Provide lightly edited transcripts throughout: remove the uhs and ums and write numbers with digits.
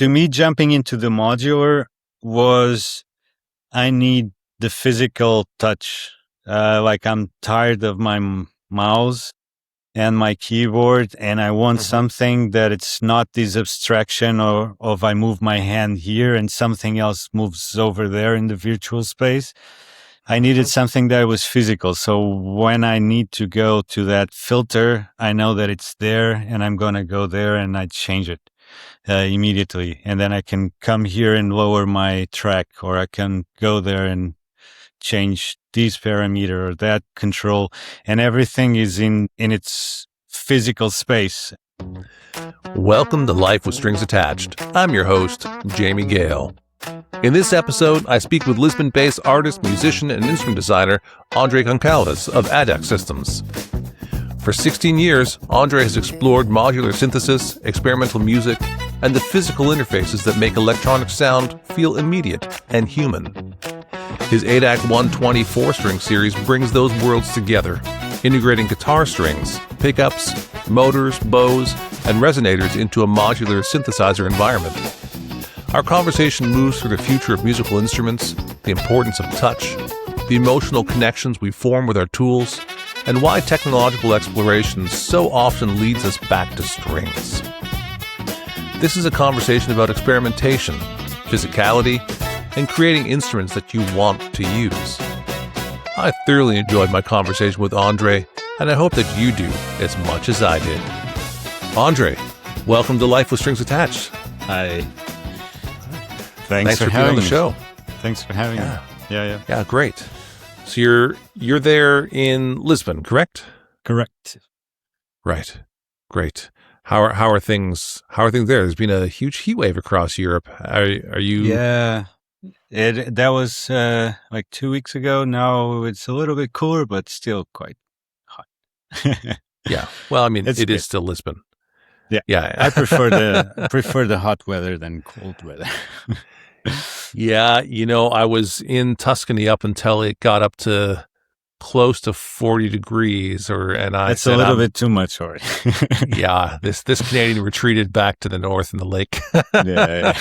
to me, jumping into the modular was I need the physical touch. Like I'm tired of my mouse and my keyboard, and I want something that it's not this abstraction or of I move my hand here and something else moves over there in the virtual space. I needed something that was physical. So when I need to go to that filter, I know that it's there and I'm going to go there and I change it immediately. And then I can come here and lower my track, or I can go there and change this parameter or that control, and everything is in its physical space. Welcome to Life with Strings Attached. I'm your host, Jamie Gale. In this episode, I speak with Lisbon-based artist, musician, and instrument designer André Gonçalves of ADDAC Systems. For 16 years, André has explored modular synthesis, experimental music, and the physical interfaces that make electronic sound feel immediate and human. His ADDAC120 Four String Series brings those worlds together, integrating guitar strings, pickups, motors, bows, and resonators into a modular synthesizer environment. Our conversation moves through the future of musical instruments, the importance of touch, the emotional connections we form with our tools, and why technological exploration so often leads us back to strings. This is a conversation about experimentation, physicality, and creating instruments that you want to use. I thoroughly enjoyed my conversation with André, and I hope that you do as much as I did. André, welcome to Life with Strings Attached. Hi. Thanks for being having on the me. show. Thanks for having me. Yeah, great. So you're there in Lisbon, correct? Correct. Right. Great. How are things there? There's been a huge heat wave across Europe. Are you? Yeah. That was like 2 weeks ago. Now it's a little bit cooler, but still quite hot. Yeah. Well, I mean, It's it great. is still Lisbon. Yeah. Yeah. I prefer the hot weather than cold weather. Yeah. I was in Tuscany up until it got up to close to 40 degrees, That's a little bit too much already. Yeah, this Canadian retreated back to the north in the lake. Yeah.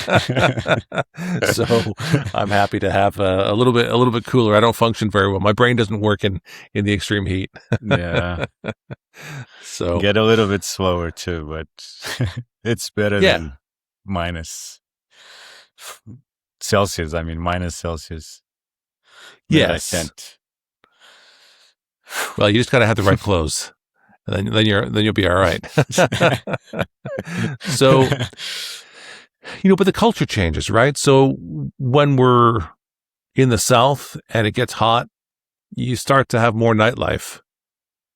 So I'm happy to have a little bit cooler. I don't function very well. My brain doesn't work in the extreme heat. Yeah. So Get a little bit slower too, but it's better than minus Celsius. I mean, minus Celsius. yes. I can't. Well, you just got to have the right clothes, and then you'll be all right. So, but the culture changes, right? So when we're in the South and it gets hot, you start to have more nightlife,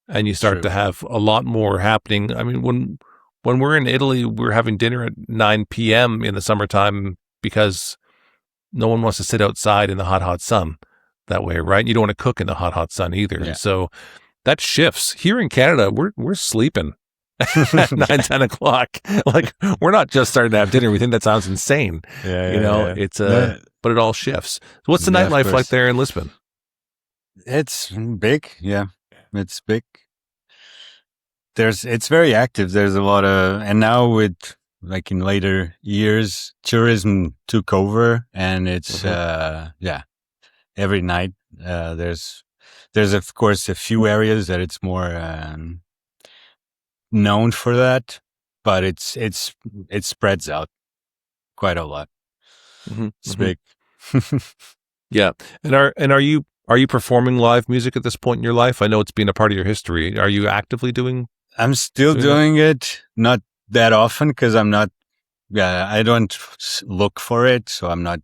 and you start to have a lot more happening. I mean, when we're in Italy, we're having dinner at 9 p.m. in the summertime because no one wants to sit outside in the hot sun that way, right? You don't want to cook in the hot sun either. Yeah. So that shifts. Here in Canada, we're sleeping at 9, 10 o'clock. Like, we're not just starting to have dinner. We think that sounds insane. Yeah. It's but it all shifts. So what's the nightlife like there in Lisbon? It's big. Yeah, it's big. It's very active. There's a lot of, and now with like in later years, tourism took over, and it's every night there's of course a few areas that it's more known for that, but it spreads out quite a lot. It's big. Yeah. And are you performing live music at this point in your life? I know it's been a part of your history. Are you actively doing? I'm still doing it, not that often, because I'm not. I don't look for it, so I'm not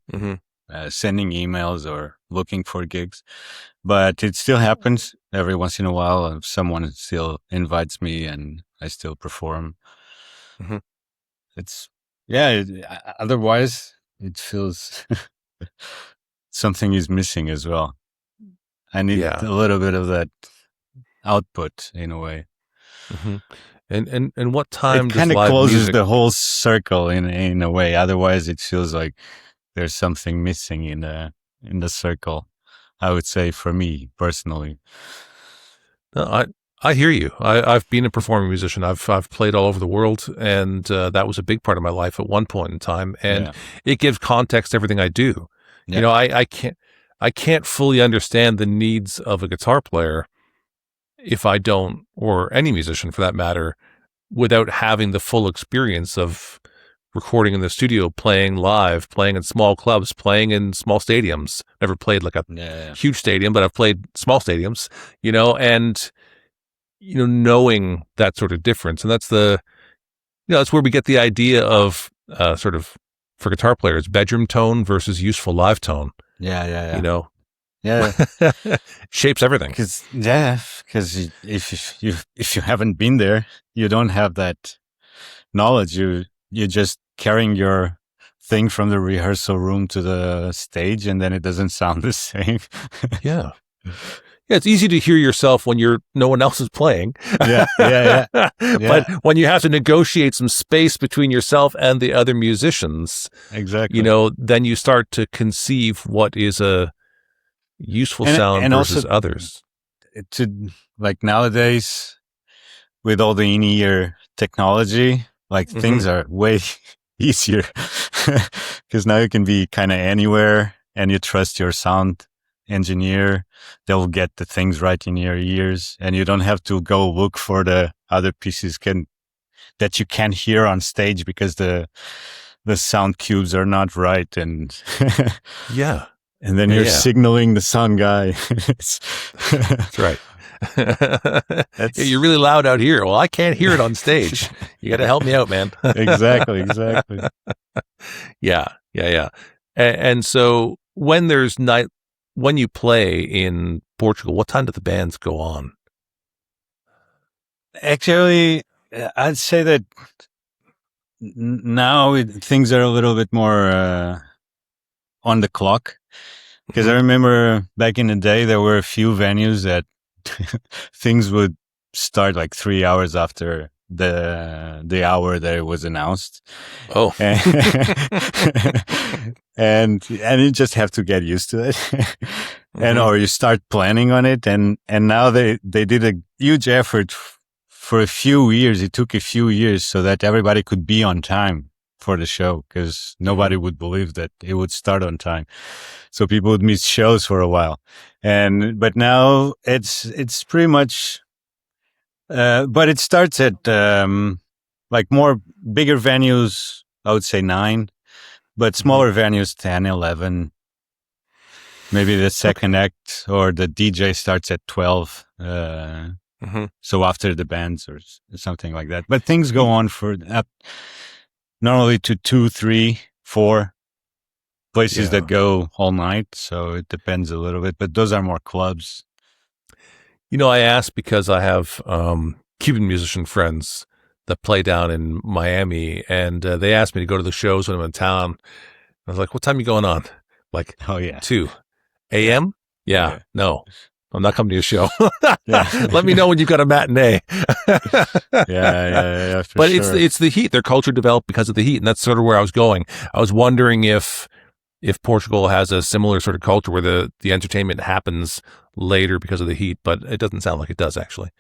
sending emails or looking for gigs. But it still happens every once in a while. Someone still invites me, and I still perform. It's otherwise, it feels something is missing as well. I need a little bit of that output in a way. And what time it does kind of live closes music... the whole circle in a way. Otherwise, it feels like there's something missing in the circle. I would say for me personally. No, I hear you. I've been a performing musician. I've played all over the world, and that was a big part of my life at one point in time. And it gives context to everything I do. Yeah. You know, I can't fully understand the needs of a guitar player if I don't, or any musician for that matter, without having the full experience of recording in the studio, playing live, playing in small clubs, playing in small stadiums. Never played like a huge stadium, but I've played small stadiums, you know, and knowing that sort of difference. And that's that's where we get the idea of sort of, for guitar players, bedroom tone versus useful live tone. Yeah. You know? Yeah. Shapes everything. Because if you haven't been there, you don't have that knowledge. You're just carrying your thing from the rehearsal room to the stage, and then it doesn't sound the same. Yeah. Yeah, it's easy to hear yourself when no one else is playing. Yeah. But when you have to negotiate some space between yourself and the other musicians, exactly, then you start to conceive what is a useful sound versus also, others. Like nowadays, with all the in-ear technology, like things are way easier because now you can be kind of anywhere, and you trust your sound engineer. They'll get the things right in your ears, and you don't have to go look for the other pieces that you can't hear on stage because the sound cubes are not right, and and then you're signaling the sound guy. That's right. You're really loud out here. Well, I can't hear it on stage. You got to help me out, man. Exactly. Yeah. And so when you play in Portugal, what time do the bands go on? Actually, I'd say that now things are a little bit more on the clock. Because I remember back in the day, there were a few venues that things would start like 3 hours after the hour that it was announced. Oh, and you just have to get used to it, or you start planning on it. And now they did a huge effort for a few years. It took a few years so that everybody could be on time for the show, because nobody would believe that it would start on time. So people would miss shows for a while. But now it's pretty much, but it starts at, like more bigger venues, I would say 9, but smaller venues, 10, 11, maybe the second act or the DJ starts at 12. So after the bands or something like that, but things go on for normally to 2, 3, 4 places that go all night. So it depends a little bit, but those are more clubs. I asked because I have Cuban musician friends that play down in Miami, and they asked me to go to the shows when I'm in town. I was like, what time are you going on? Like, 2 a.m.? Yeah. No, I'm not coming to your show. Let me know when you've got a matinee. Yeah. But sure. It's the heat. Their culture developed because of the heat, and that's sort of where I was going. I was wondering if Portugal has a similar sort of culture where the entertainment happens later because of the heat, but it doesn't sound like it does, actually.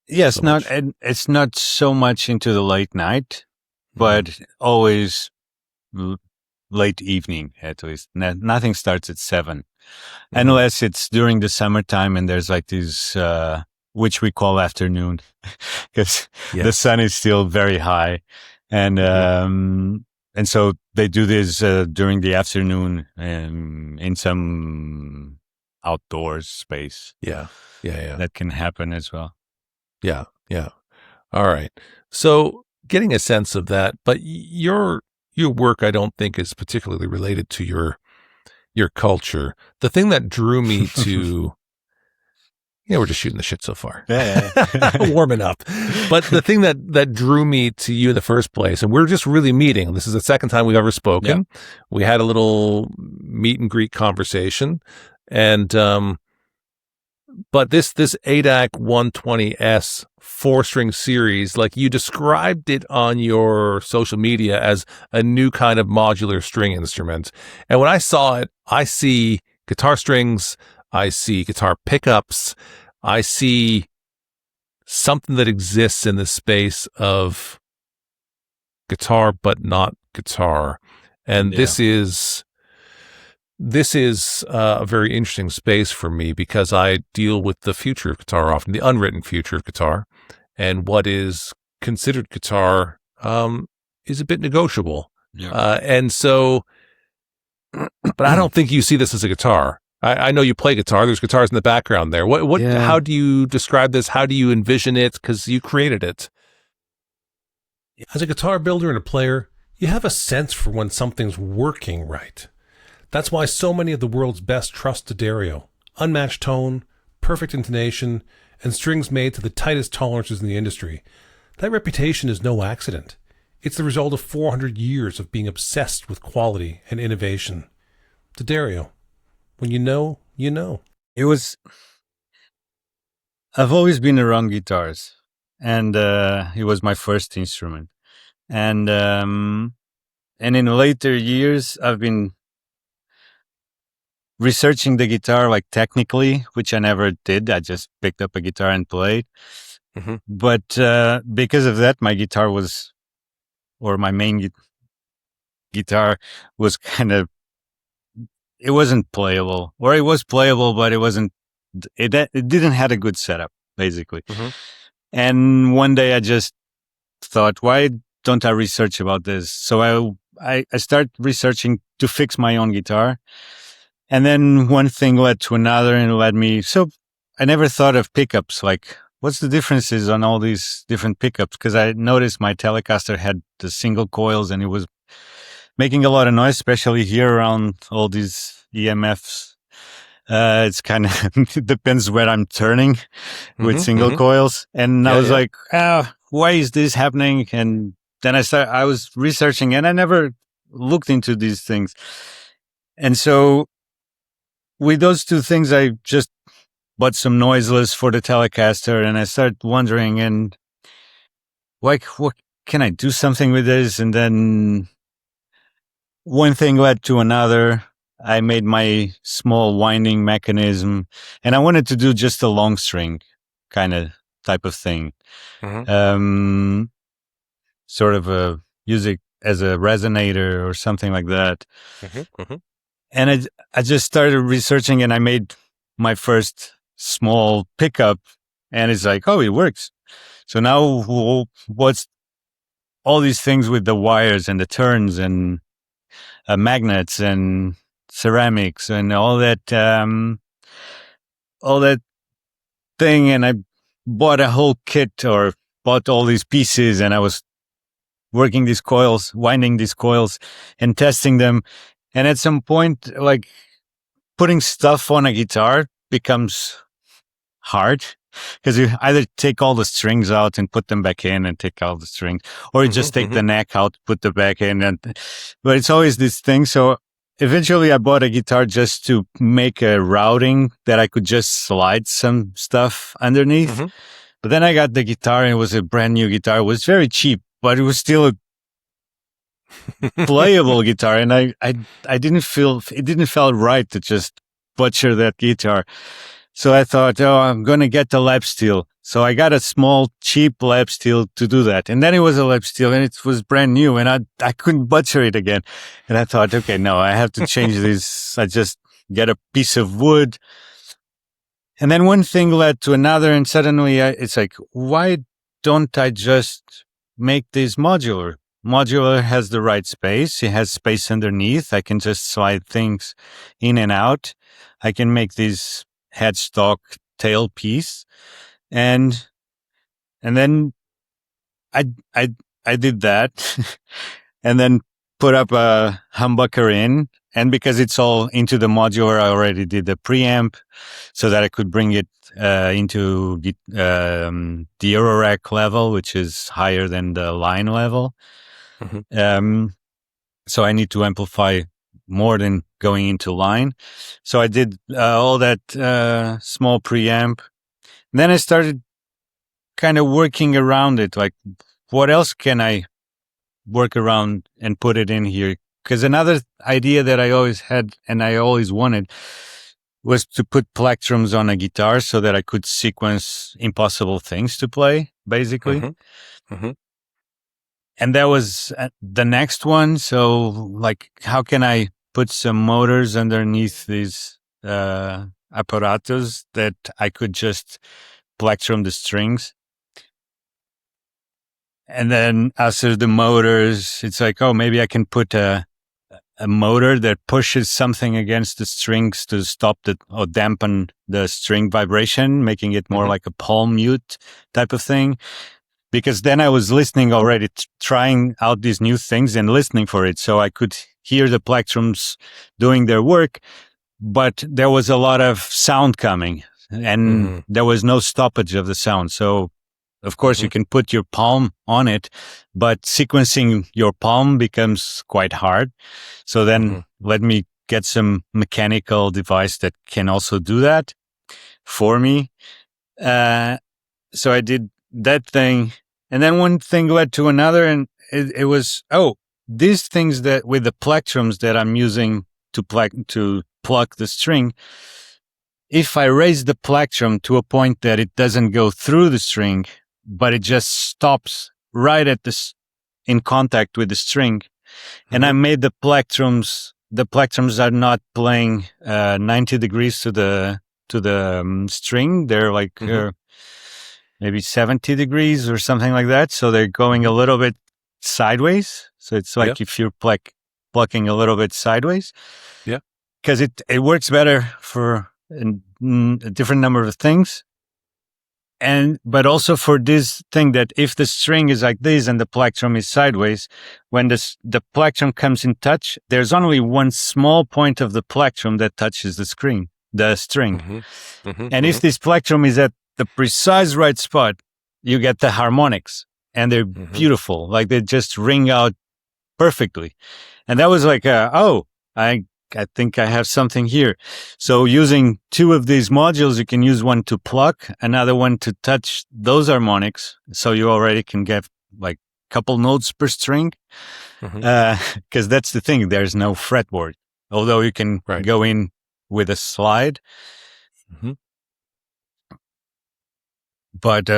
Yes, it's not so much into the late night, but always late evening, at least. Nothing starts at 7, unless it's during the summertime and there's like these, which we call afternoon, because the sun is still very high. And so they do this during the afternoon in some outdoors space. Yeah. That can happen as well. Yeah. All right. So getting a sense of that, but your work, I don't think, is particularly related to your culture. The thing that drew me to, we're just shooting the shit so far. Warming up. But the thing that drew me to you in the first place, and we're just really meeting. This is the second time we've ever spoken. Yeah. We had a little meet and greet conversation, and but this ADDAC120 Four String Series, like you described it on your social media as a new kind of modular string instrument. And when I saw it, I see guitar strings, I see guitar pickups, I see something that exists in the space of guitar, but not guitar. And this is a very interesting space for me because I deal with the future of guitar often, the unwritten future of guitar, and what is considered guitar is a bit negotiable. And so, but I don't think you see this as a guitar. I know you play guitar. There's guitars in the background there. How do you describe this? How do you envision it? Because you created it. As a guitar builder and a player, you have a sense for when something's working right. That's why so many of the world's best trust D'Addario. Unmatched tone, perfect intonation, and strings made to the tightest tolerances in the industry. That reputation is no accident. It's the result of 400 years of being obsessed with quality and innovation. D'Addario, when you know, you know. I've always been around guitars, and it was my first instrument. And in later years, I've been researching the guitar like technically, which I never did. I just picked up a guitar and played. Mm-hmm. But because of that, my main guitar was it wasn't playable, or it was playable, but it didn't have a good setup, basically. Mm-hmm. And one day I just thought, why don't I research about this? So I started researching to fix my own guitar. And then one thing led to another and so I never thought of pickups, like what's the differences on all these different pickups? Because I noticed my Telecaster had the single coils and it was making a lot of noise, especially here around all these EMFs. It's kind of, it depends where I'm turning with single coils. And I was like, why is this happening? And then I was researching and I never looked into these things. And so with those two things, I just bought some noiseless for the Telecaster and I started wondering, and what can I do something with this? And then one thing led to another. I made my small winding mechanism and I wanted to do just a long string kind of type of thing. Sort of use it as a resonator or something like that. And I just started researching and I made my first small pickup and it's like, oh, it works. So now what's all these things with the wires and the turns and magnets and ceramics and all that thing. And I bought a whole kit or bought all these pieces and I was working these coils, winding these coils and testing them. And at some point, like putting stuff on a guitar becomes hard because you either take all the strings out and put them back in and take out the strings, or you just take the neck out, put the back in. But it's always this thing. So eventually I bought a guitar just to make a routing that I could just slide some stuff underneath. But then I got the guitar and it was a brand new guitar. It was very cheap, but it was still a playable guitar. And I didn't feel right to just butcher that guitar. So I thought, I'm going to get the lap steel. So I got a small, cheap lap steel to do that. And then it was a lap steel and it was brand new and I couldn't butcher it again. And I thought, okay, no, I have to change this. I just get a piece of wood. And then one thing led to another. And suddenly it's like, why don't I just make this modular? Modular has the right space. It has space underneath. I can just slide things in and out. I can make these headstock tailpiece, and then I did that, and then put up a humbucker in, and because it's all into the modular, I already did the preamp so that I could bring it into the Eurorack level, which is higher than the line level. So I need to amplify more than going into line. So I did all that small preamp. And then I started kind of working around it. Like, what else can I work around and put it in here? Because another idea that I always had and I always wanted was to put plectrums on a guitar so that I could sequence impossible things to play, basically. Mm-hmm. Mm-hmm. And that was the next one. So, like, how can I put some motors underneath these apparatus that I could just plectrum the strings? And then after the motors, it's like, oh, maybe I can put a motor that pushes something against the strings to stop or dampen the string vibration, making it more like a palm mute type of thing. Because then I was listening already, trying out these new things and listening for it. So I could hear the plectrums doing their work, but there was a lot of sound coming and there was no stoppage of the sound. So of course you can put your palm on it, but sequencing your palm becomes quite hard. So then let me get some mechanical device that can also do that for me. So I did that thing, and then one thing led to another, and it was, these things that with the plectrums that I'm using to pluck the string, if I raise the plectrum to a point that it doesn't go through the string, but it just stops right at in contact with the string, and I made the plectrums are not playing 90 degrees to the string. They're like maybe 70 degrees or something like that. So they're going a little bit sideways. So it's like if you're plucking a little bit sideways. Yeah. Because it works better for a different number of things. But also for this thing that if the string is like this and the plectrum is sideways, when the plectrum comes in touch, there's only one small point of the plectrum that touches the string. And if this plectrum is at the precise right spot, you get the harmonics, and they're beautiful. Like they just ring out perfectly. And that was like, I think I have something here. So using two of these modules, you can use one to pluck, another one to touch those harmonics. So you already can get like a couple notes per string. Because that's the thing. There's no fretboard, although you can go in with a slide. But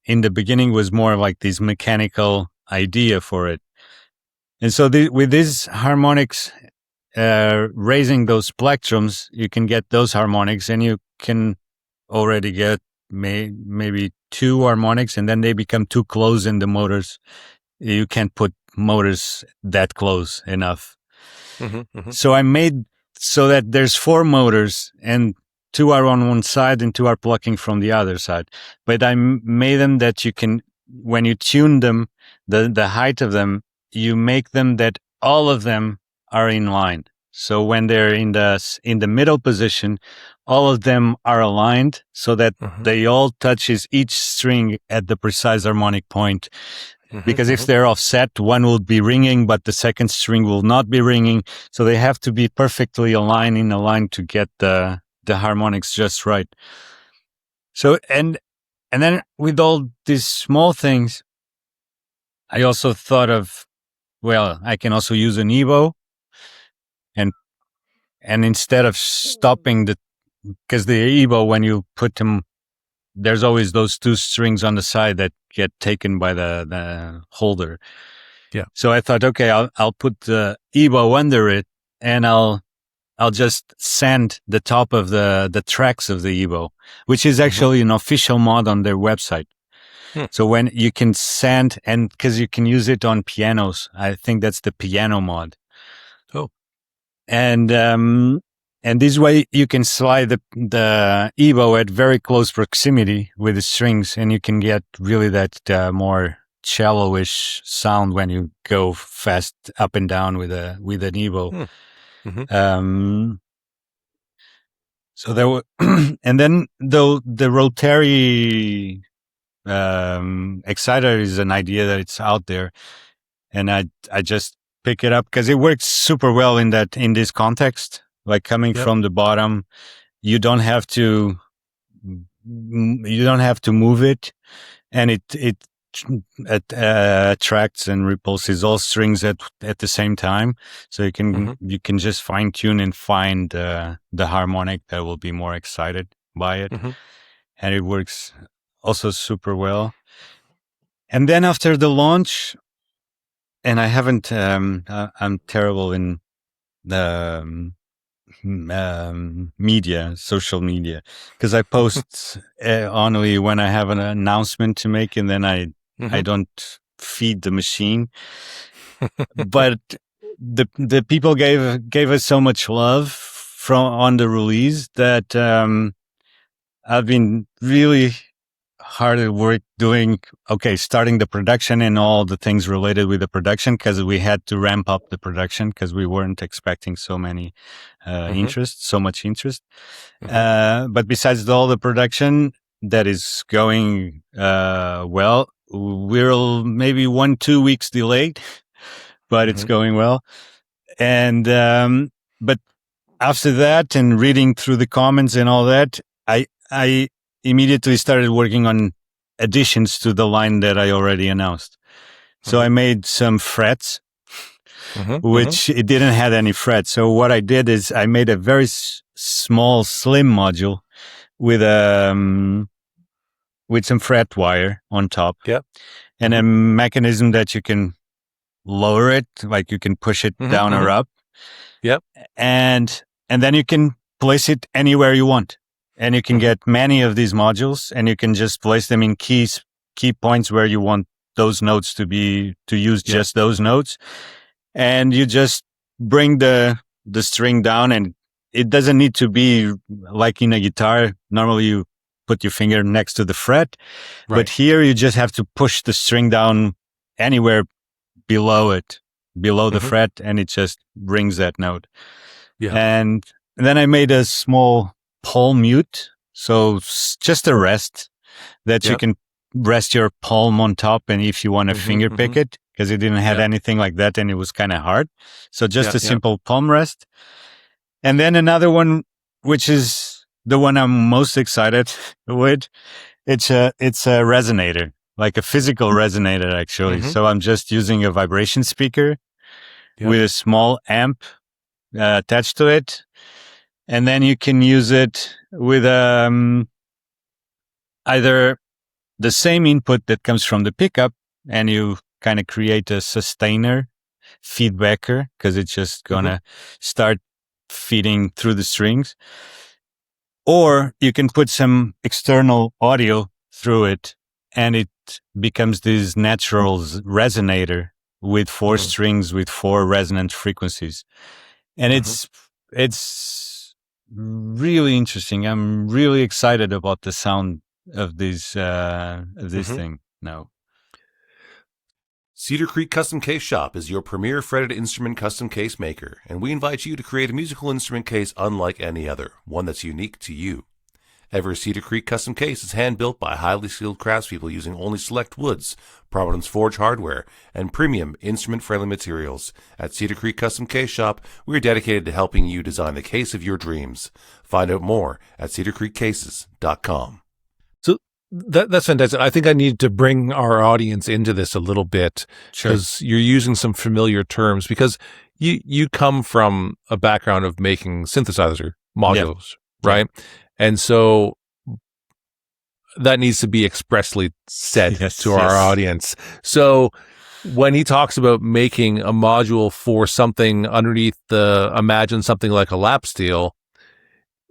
in the beginning was more like this mechanical idea for it. And so with these harmonics, raising those plectrums, you can get those harmonics, and you can already get maybe two harmonics, and then they become too close in the motors. You can't put motors that close enough. So I made so that there's four motors, and two are on one side and two are plucking from the other side. But I made them that you can, when you tune them, the height of them, you make them that all of them are in line. So when they're in the middle position, all of them are aligned so that they all touches each string at the precise harmonic point. Because if they're offset, one will be ringing, but the second string will not be ringing. So they have to be perfectly aligned in a line to get the harmonics just right. So, and then with all these small things, I also thought of, well, I can also use an Evo, and instead of stopping because the Evo, when you put them, there's always those two strings on the side that get taken by the holder. Yeah. So I thought, okay, I'll put the Evo under it, and I'll just sand the top of the tracks of the Evo, which is actually an official mod on their website. So when you can sand, and because you can use it on pianos, I think that's the piano mod. Oh. And this way you can slide the Evo at very close proximity with the strings, and you can get really that more cello-ish sound when you go fast up and down with an Evo. So there were, and then the rotary exciter is an idea that it's out there, and I just pick it up because it works super well in this context. Like coming from the bottom, you don't have to move it, and it attracts and repulses all strings at the same time. So you can just fine tune and find the harmonic that will be more excited by it, and it works also super well. And then after the launch, and I haven't, I'm terrible in the media, social media, because I post only when I have an announcement to make, and then I don't feed the machine. But the people gave us so much love on the release that I've been really hard at work starting the production and all the things related with the production, because we had to ramp up the production because we weren't expecting so many so much interest. But besides all the production that is going well, we're maybe 1-2 weeks delayed, but it's going well. And but after that, and reading through the comments and all that, I immediately started working on additions to the line that I already announced. So I made some frets, which it didn't have any frets. So what I did is I made a very small, slim module with some fret wire on top, and a mechanism that you can lower it, like you can push it down or up. And then you can place it anywhere you want. And you can get many of these modules, and you can just place them in key points where you want those notes to use just those notes. And you just bring the string down, and it doesn't need to be like in a guitar. Normally you put your finger next to the fret, but here you just have to push the string down anywhere below the fret, and it just brings that note. And then I made a small palm mute, so just a rest that you can rest your palm on top, and if you want to finger pick it, because it didn't have anything like that, and it was kind of hard, so just a simple palm rest. And then another one, which is the one I'm most excited with, it's a resonator, like a physical resonator actually. So I'm just using a vibration speaker with a small amp attached to it. And then you can use it with either the same input that comes from the pickup, and you kind of create a sustainer feedbacker, because it's just gonna start feeding through the strings. Or you can put some external audio through it, and it becomes this natural resonator with 4 strings with 4 resonant frequencies. And it's really interesting. I'm really excited about the sound of this thing now. Cedar Creek Custom Case Shop is your premier fretted instrument custom case maker, and we invite you to create a musical instrument case unlike any other, one that's unique to you. Every Cedar Creek custom case is hand-built by highly skilled craftspeople using only select woods, Providence Forge hardware, and premium instrument-friendly materials. At Cedar Creek Custom Case Shop, we are dedicated to helping you design the case of your dreams. Find out more at cedarcreekcases.com. So that's fantastic. I think I need to bring our audience into this a little bit, because you're using some familiar terms, because you come from a background of making synthesizer modules, right? And so that needs to be expressly said to our audience. So when he talks about making a module for something underneath imagine something like a lap steel,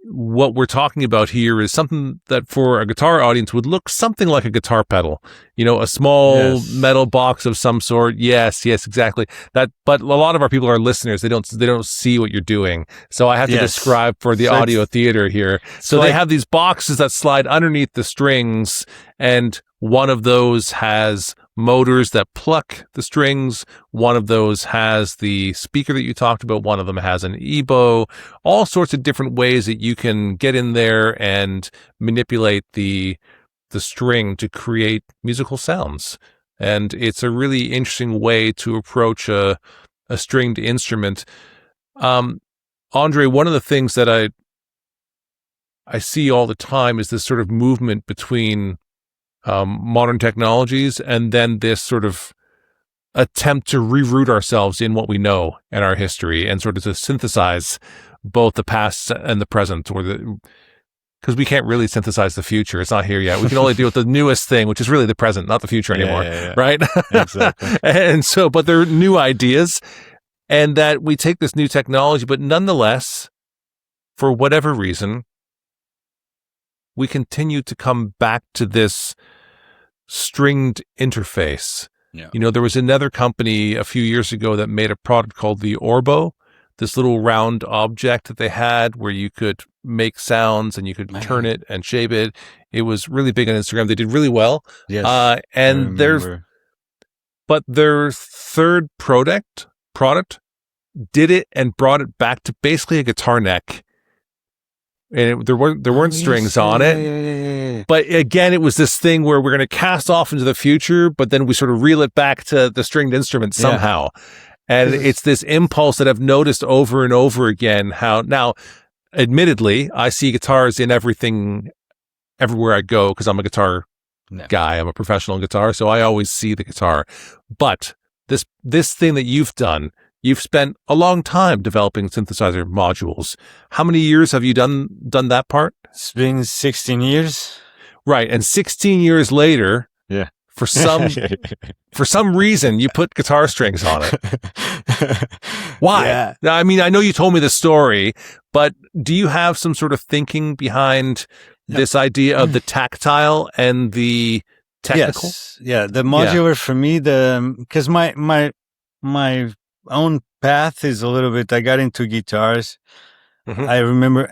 what we're talking about here is something that for a guitar audience would look something like a guitar pedal, a small metal box of some sort. Yes, exactly. But a lot of our people are listeners. They don't see what you're doing. So I have to describe for the audio theater here. So they have these boxes that slide underneath the strings, and one of those has motors that pluck the strings. One of those has the speaker that you talked about. One of them has an EBow. All sorts of different ways that you can get in there and manipulate the string to create musical sounds. And it's a really interesting way to approach a stringed instrument. Andre, one of the things that I see all the time is this sort of movement between modern technologies, and then this sort of attempt to reroot ourselves in what we know and our history, and sort of to synthesize both the past and the present, because we can't really synthesize the future. It's not here yet. We can only deal with the newest thing, which is really the present, not the future anymore. Right? Exactly. And so, but they're new ideas, and that we take this new technology, but nonetheless, for whatever reason, we continue to come back to this stringed interface. Yeah. There was another company a few years ago that made a product called the Orbo, this little round object that they had where you could make sounds and you could turn it and shape it. It was really big on Instagram. They did really well. Yes. And their third product did it and brought it back to basically a guitar neck. And there weren't strings on it. Yeah. But again, it was this thing where we're going to cast off into the future, but then we sort of reel it back to the stringed instrument somehow. And it's this impulse that I've noticed over and over again, how now, admittedly, I see guitars in everything, everywhere I go, because I'm a guitar guy. I'm a professional guitar, so I always see the guitar. But this thing that you've done, you've spent a long time developing synthesizer modules. How many years have you done that part? It's been 16 years. Right. And 16 years later, for some reason, you put guitar strings on it. Why? Yeah. I mean, I know you told me the story, but do you have some sort of thinking behind this idea of the tactile and the technical? Yes. Yeah. The modular for me, because my own path is a little bit, I got into guitars. I remember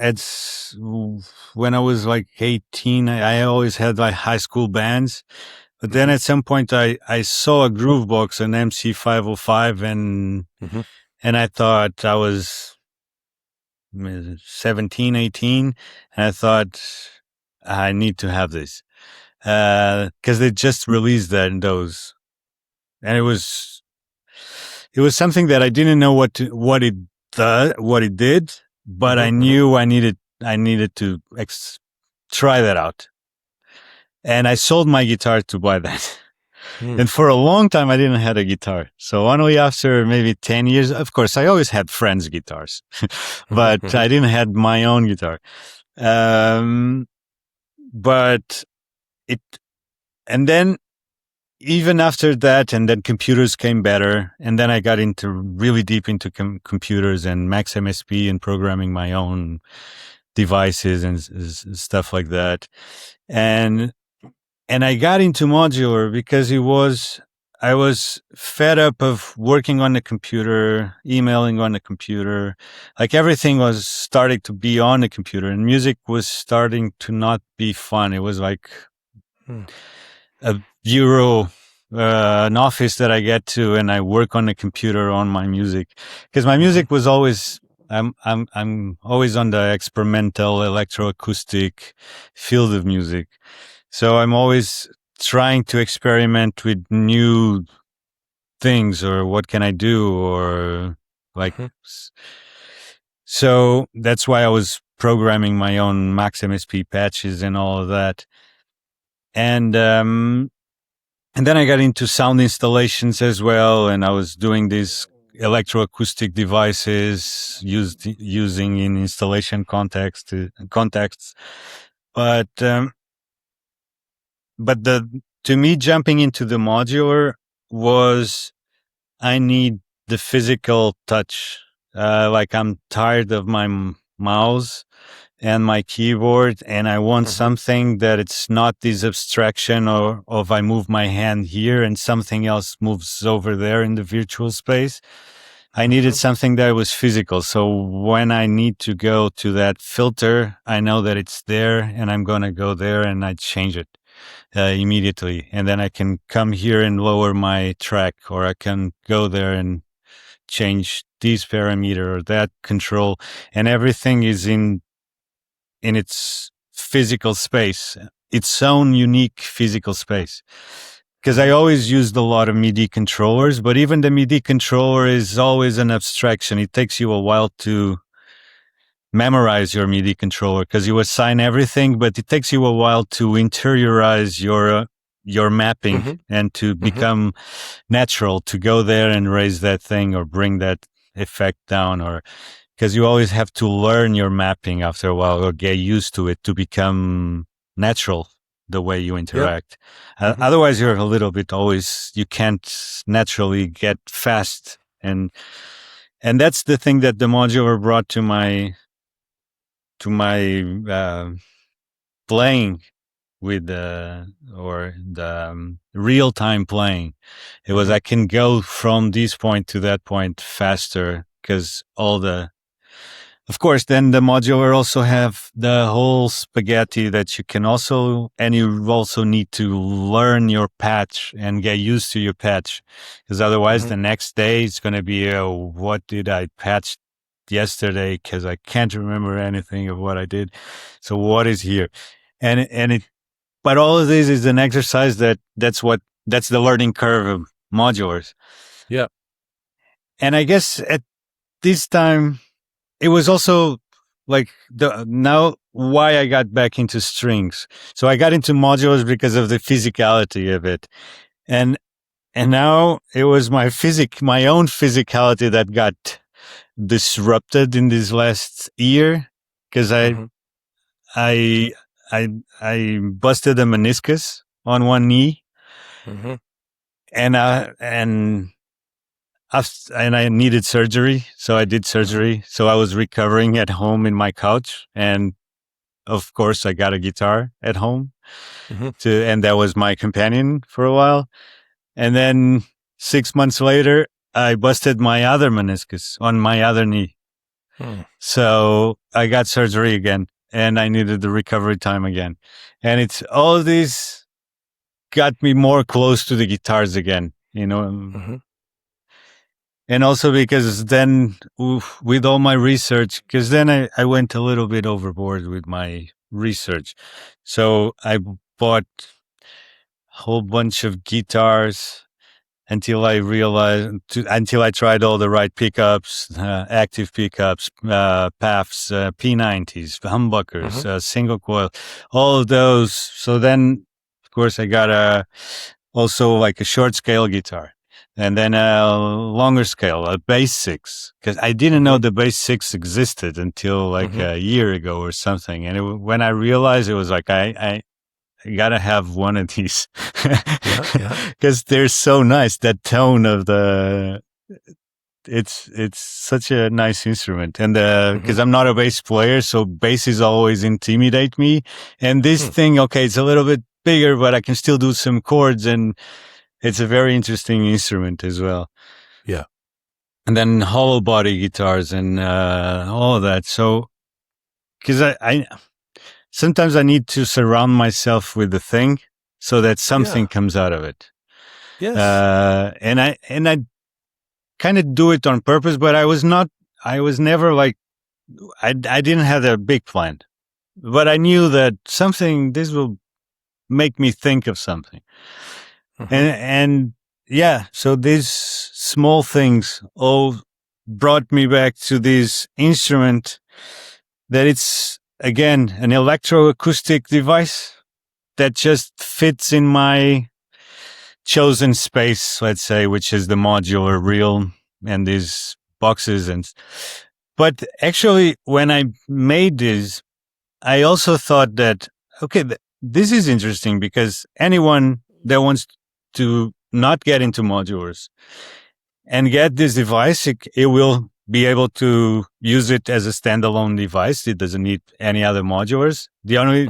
when I was like 18, I always had like high school bands. But then at some point I saw a Groovebox, an MC505, and I thought I was 17, 18, and I thought I need to have this. 'Cause they just released those. And it was something that I didn't know what it did, but I knew I needed to try that out. And I sold my guitar to buy that. And for a long time, I didn't have a guitar. So only after maybe 10 years, of course, I always had friends' guitars, but I didn't have my own guitar. And then even after that, and then computers came better. And then I got really deep into computers and Max MSP and programming my own devices and stuff like that. And I got into modular because I was fed up of working on the computer, emailing on the computer. Like everything was starting to be on the computer, and music was starting to not be fun. It was like a bureau, an office that I get to, and I work on the computer on my music, because my music was always, I'm always on the experimental electroacoustic field of music. So I'm always trying to experiment with new things, or what can I do, or like, so that's why I was programming my own Max MSP patches and all of that. And then I got into sound installations as well. And I was doing these electroacoustic devices using in installation contexts. But to me, jumping into the modular was, I need the physical touch. Like I'm tired of my mouse and my keyboard, and I want something that it's not this abstraction of I move my hand here and something else moves over there in the virtual space. I needed something that was physical. So when I need to go to that filter, I know that it's there, and I'm going to go there and I change it immediately. And then I can come here and lower my track, or I can go there and change this parameter or that control, and everything is in its physical space, its own unique physical space. Because I always used a lot of MIDI controllers, but even the MIDI controller is always an abstraction. It takes you a while to memorize your MIDI controller, because you assign everything, but it takes you a while to interiorize your mapping and to become natural, to go there and raise that thing or bring that effect down, or because you always have to learn your mapping after a while or get used to it to become natural the way you interact. Otherwise you're a little bit always, you can't naturally get fast. And that's the thing that the modular brought to my playing with the real-time playing. It was I can go from this point to that point faster because of course, then the modular also have the whole spaghetti that you can also, and you also need to learn your patch and get used to your patch, because otherwise the next day it's going to be, what did I patch yesterday? Because I can't remember anything of what I did. So what is here? But all of this is an exercise that's the learning curve of modulars. Yeah. And I guess at this time, it was also like now why I got back into strings. So I got into modulars because of the physicality of it. And now it was my own physicality that got disrupted in this last year, because I busted a meniscus on one knee, and I needed surgery. So I did surgery. So I was recovering at home in my couch. And of course I got a guitar at home and that was my companion for a while. And then 6 months later, I busted my other meniscus on my other knee. So I got surgery again and I needed the recovery time again. And it's all of this got me more close to the guitars again, And also because then with all my research, because then I went a little bit overboard with my research. So I bought a whole bunch of guitars until I tried all the right pickups, active pickups, PAFs, P90s, humbuckers, single coil, all of those. So then, of course, I got also like a short scale guitar. And then a longer scale, a bass 6, because I didn't know the bass 6 existed until like a year ago or something. And when I realized, it was like, I gotta have one of these because they're so nice. That tone of it's such a nice instrument. And because I'm not a bass player, so basses always intimidate me. And this thing, okay, it's a little bit bigger, but I can still do some chords, and it's a very interesting instrument as well. Yeah. And then hollow body guitars and all of that. So, because I sometimes I need to surround myself with the thing so that something comes out of it. Yes. And I kind of do it on purpose, but I was never like, I didn't have a big plan, but I knew that this will make me think of something. And so these small things all brought me back to this instrument that it's, again, an electroacoustic device that just fits in my chosen space, let's say, which is the modular reel and these boxes. But actually, when I made this, I also thought that, okay, this is interesting, because anyone that wants to not get into modulars and get this device, it will be able to use it as a standalone device. It doesn't need any other modulars. The only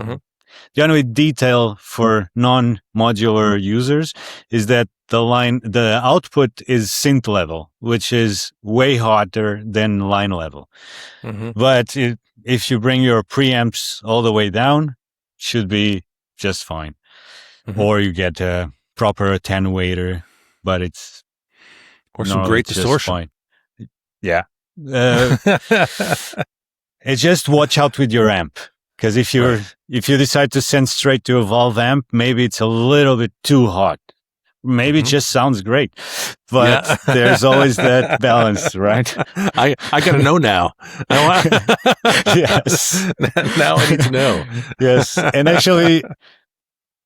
detail for non-modular users is that the output is synth level, which is way hotter than line level. But if you bring your preamps all the way down, should be just fine. Or you get a proper attenuator, but it's some great distortion. Fine. Yeah. It's just watch out with your amp, because if you decide to send straight to a valve amp, maybe it's a little bit too hot. Maybe it just sounds great, but there's always that balance, right? I gotta know now. Yes. Now I need to know. Yes. And actually,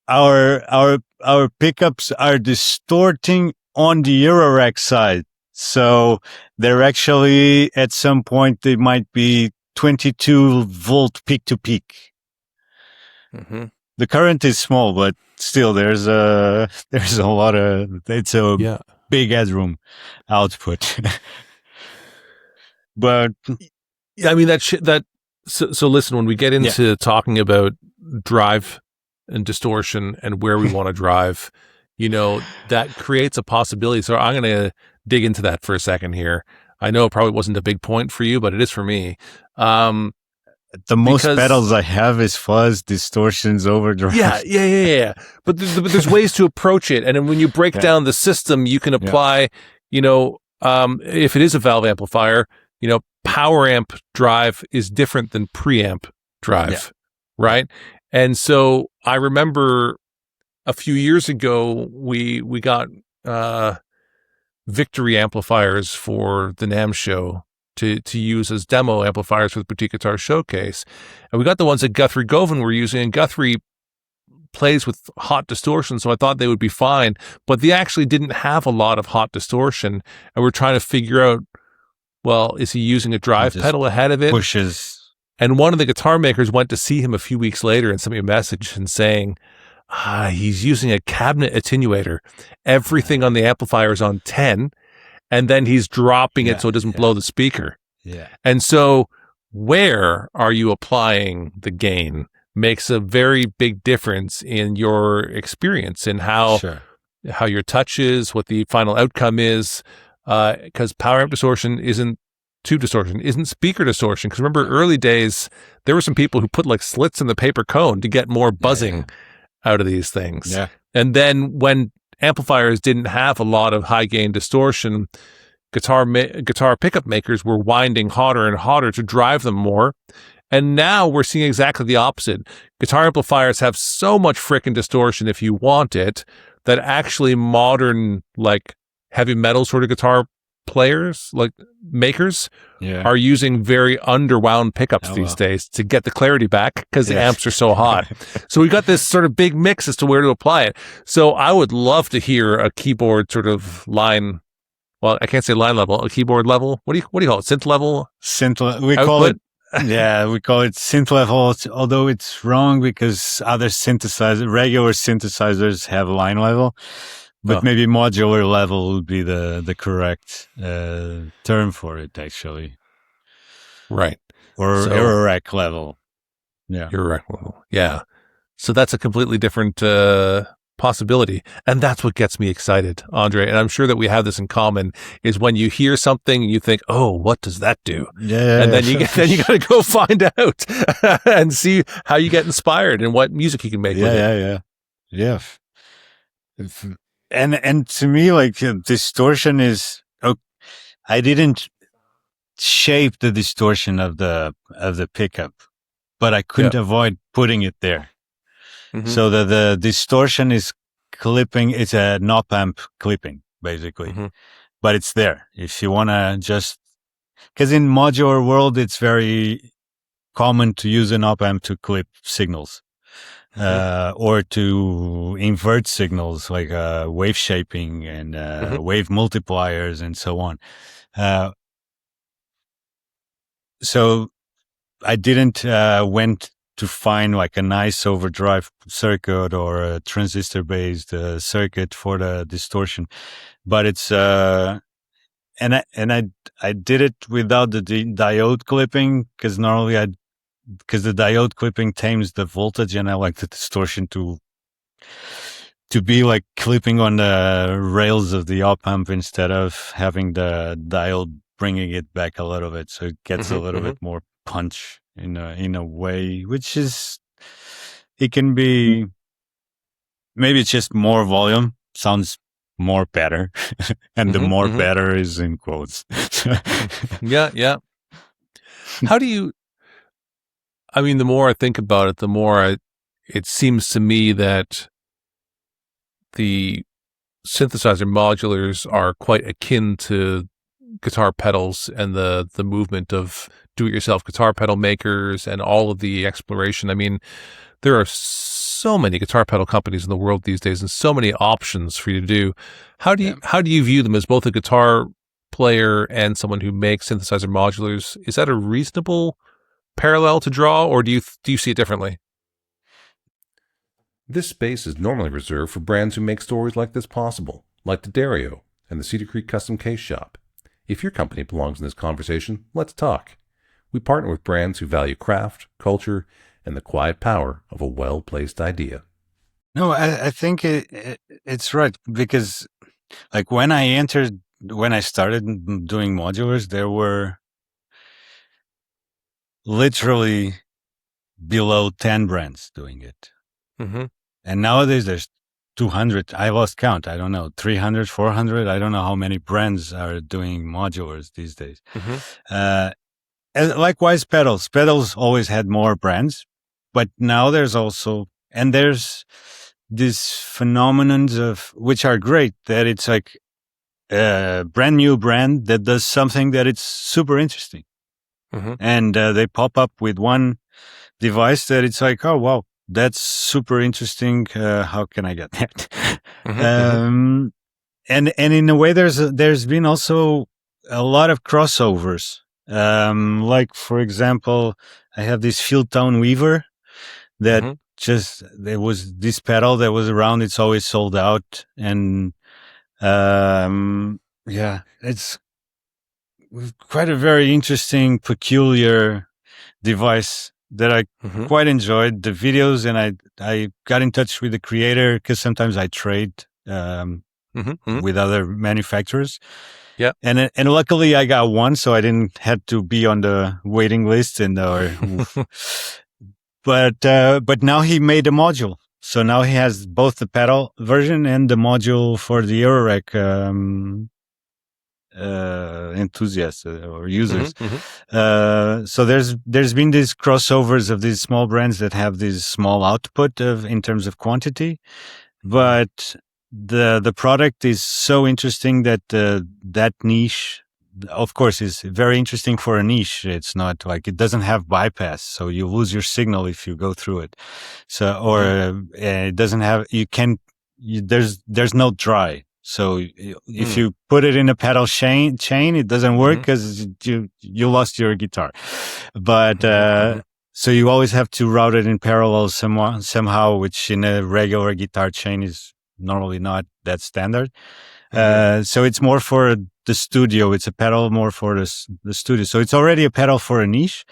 our our pickups are distorting on the Eurorack side. So they're actually, at some point, they might be 22 volt peak to peak. Mm-hmm. The current is small, but still there's a lot of, it's a big headroom output. But yeah, I mean, so listen, when we get into talking about drive and distortion and where we want to drive, that creates a possibility. So I'm going to dig into that for a second here. I know it probably wasn't a big point for you, but it is for me. The most pedals I have is fuzz, distortions, overdrive. Yeah. But there's ways to approach it. And then when you break down the system, you can apply, if it is a valve amplifier, power amp drive is different than preamp drive, right? And so I remember a few years ago, we got Victory amplifiers for the NAMM show to use as demo amplifiers for the Boutique Guitar Showcase. And we got the ones that Guthrie Govan were using, and Guthrie plays with hot distortion, so I thought they would be fine, but they actually didn't have a lot of hot distortion, and we're trying to figure out, well, is he using a drive pedal ahead of it? Pushes. And one of the guitar makers went to see him a few weeks later and sent me a message and saying, he's using a cabinet attenuator. Everything on the amplifier is on 10, and then he's dropping it so it doesn't blow the speaker. Yeah. And so where are you applying the gain makes a very big difference in your experience and how your touch is, what the final outcome is. Because power amp distortion isn't tube distortion, isn't speaker distortion. Because remember, early days, there were some people who put like slits in the paper cone to get more buzzing out of these things. Yeah. And then when amplifiers didn't have a lot of high gain distortion, guitar pickup makers were winding hotter and hotter to drive them more. And now we're seeing exactly the opposite. Guitar amplifiers have so much frickin' distortion if you want it, that actually modern, like, heavy metal sort of guitar players, like makers, are using very underwound pickups these days to get the clarity back because the amps are so hot. So we got this sort of big mix as to where to apply it. So I would love to hear a keyboard sort of line. Well, I can't say line level, a keyboard level. What do you call it? Synth level? We call it. We call it synth level, although it's wrong because other regular synthesizers have line level. But maybe modular level would be the correct term for it, actually. Right. Or Eurorack level. Yeah. Eurorack level. Yeah. So that's a completely different possibility. And that's what gets me excited, Andre. And I'm sure that we have this in common, is when you hear something, you think, oh, what does that do? Yeah. And then you got to go find out and see how you get inspired and what music you can make with it. Yeah. And to me, like, distortion is, I didn't shape the distortion of the pickup, but I couldn't avoid putting it there. Mm-hmm. So the distortion is clipping, it's an op amp clipping, basically, but it's there. If you want to because in modular world, it's very common to use an op amp to clip signals. Or to invert signals like wave shaping and wave multipliers and so on. So I didn't went to find like a nice overdrive circuit or a transistor-based circuit for the distortion, but it's and I did it without the diode clipping because normally because the diode clipping tames the voltage, and I like the distortion to be like clipping on the rails of the op amp instead of having the diode bringing it back a little bit, so it gets a little bit more punch in a way, which is, it can be, maybe it's just more volume, sounds more better, and the more better is in quotes. Yeah. How do you? I mean, the more I think about it, the more it seems to me that the synthesizer modulars are quite akin to guitar pedals and the movement of do-it-yourself guitar pedal makers and all of the exploration. I mean, there are so many guitar pedal companies in the world these days and so many options for you to do. How do you view them as both a guitar player and someone who makes synthesizer modulars? Is that a reasonable parallel to draw, or do you see it differently? This space is normally reserved for brands who make stories like this possible, like D'Addario and the Cedar Creek Custom Case Shop. If your company belongs in this conversation, let's talk. We partner with brands who value craft, culture, and the quiet power of a well-placed idea. No, I think it's right, because like when I started doing modulars, there were literally below 10 brands doing it. Mm-hmm. And nowadays there's 200. I lost count. I don't know, 300, 400. I don't know how many brands are doing modulars these days. Mm-hmm. And likewise, pedals. Pedals always had more brands, but now there's this phenomenons of, which are great, that it's like a brand new brand that does something that it's super interesting. Mm-hmm. And they pop up with one device that it's like, oh, wow, that's super interesting. How can I get that? Mm-hmm. And in a way, there's been also a lot of crossovers. Like, for example, I have this Field Tone Weaver that there was this pedal that was around. It's always sold out. And it's quite a very interesting, peculiar device that I quite enjoyed the videos, and I got in touch with the creator because sometimes I trade with other manufacturers. Yeah, and luckily I got one, so I didn't have to be on the waiting list. But now he made a module, so now he has both the pedal version and the module for the Eurorack enthusiasts or users. So there's been these crossovers of these small brands that have this small output in terms of quantity, but the product is so interesting that that niche, of course, is very interesting for a niche. It's not like, it doesn't have bypass, so you lose your signal if you go through it. So, or it doesn't have, there's no dry. So if you put it in a pedal chain, it doesn't work because you lost your guitar. But so you always have to route it in parallel somehow, which in a regular guitar chain is normally not that standard. So it's more for the studio. It's a pedal more for the studio. So it's already a pedal for a niche.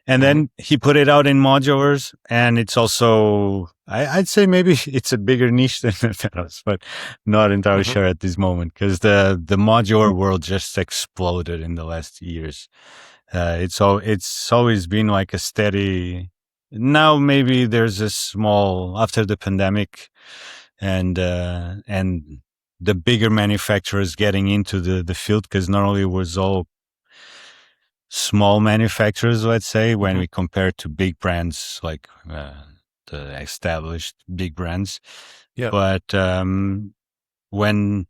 And then he put it out in modulars, and it's also, I'd say maybe it's a bigger niche than the pedals, but not entirely sure at this moment, because the modular world just exploded in the last years. It's always been like a steady. Now maybe there's a small, after the pandemic, and the bigger manufacturers getting into the field, because normally it was all small manufacturers, let's say, when we compare to big brands like the established big brands. Yeah. But when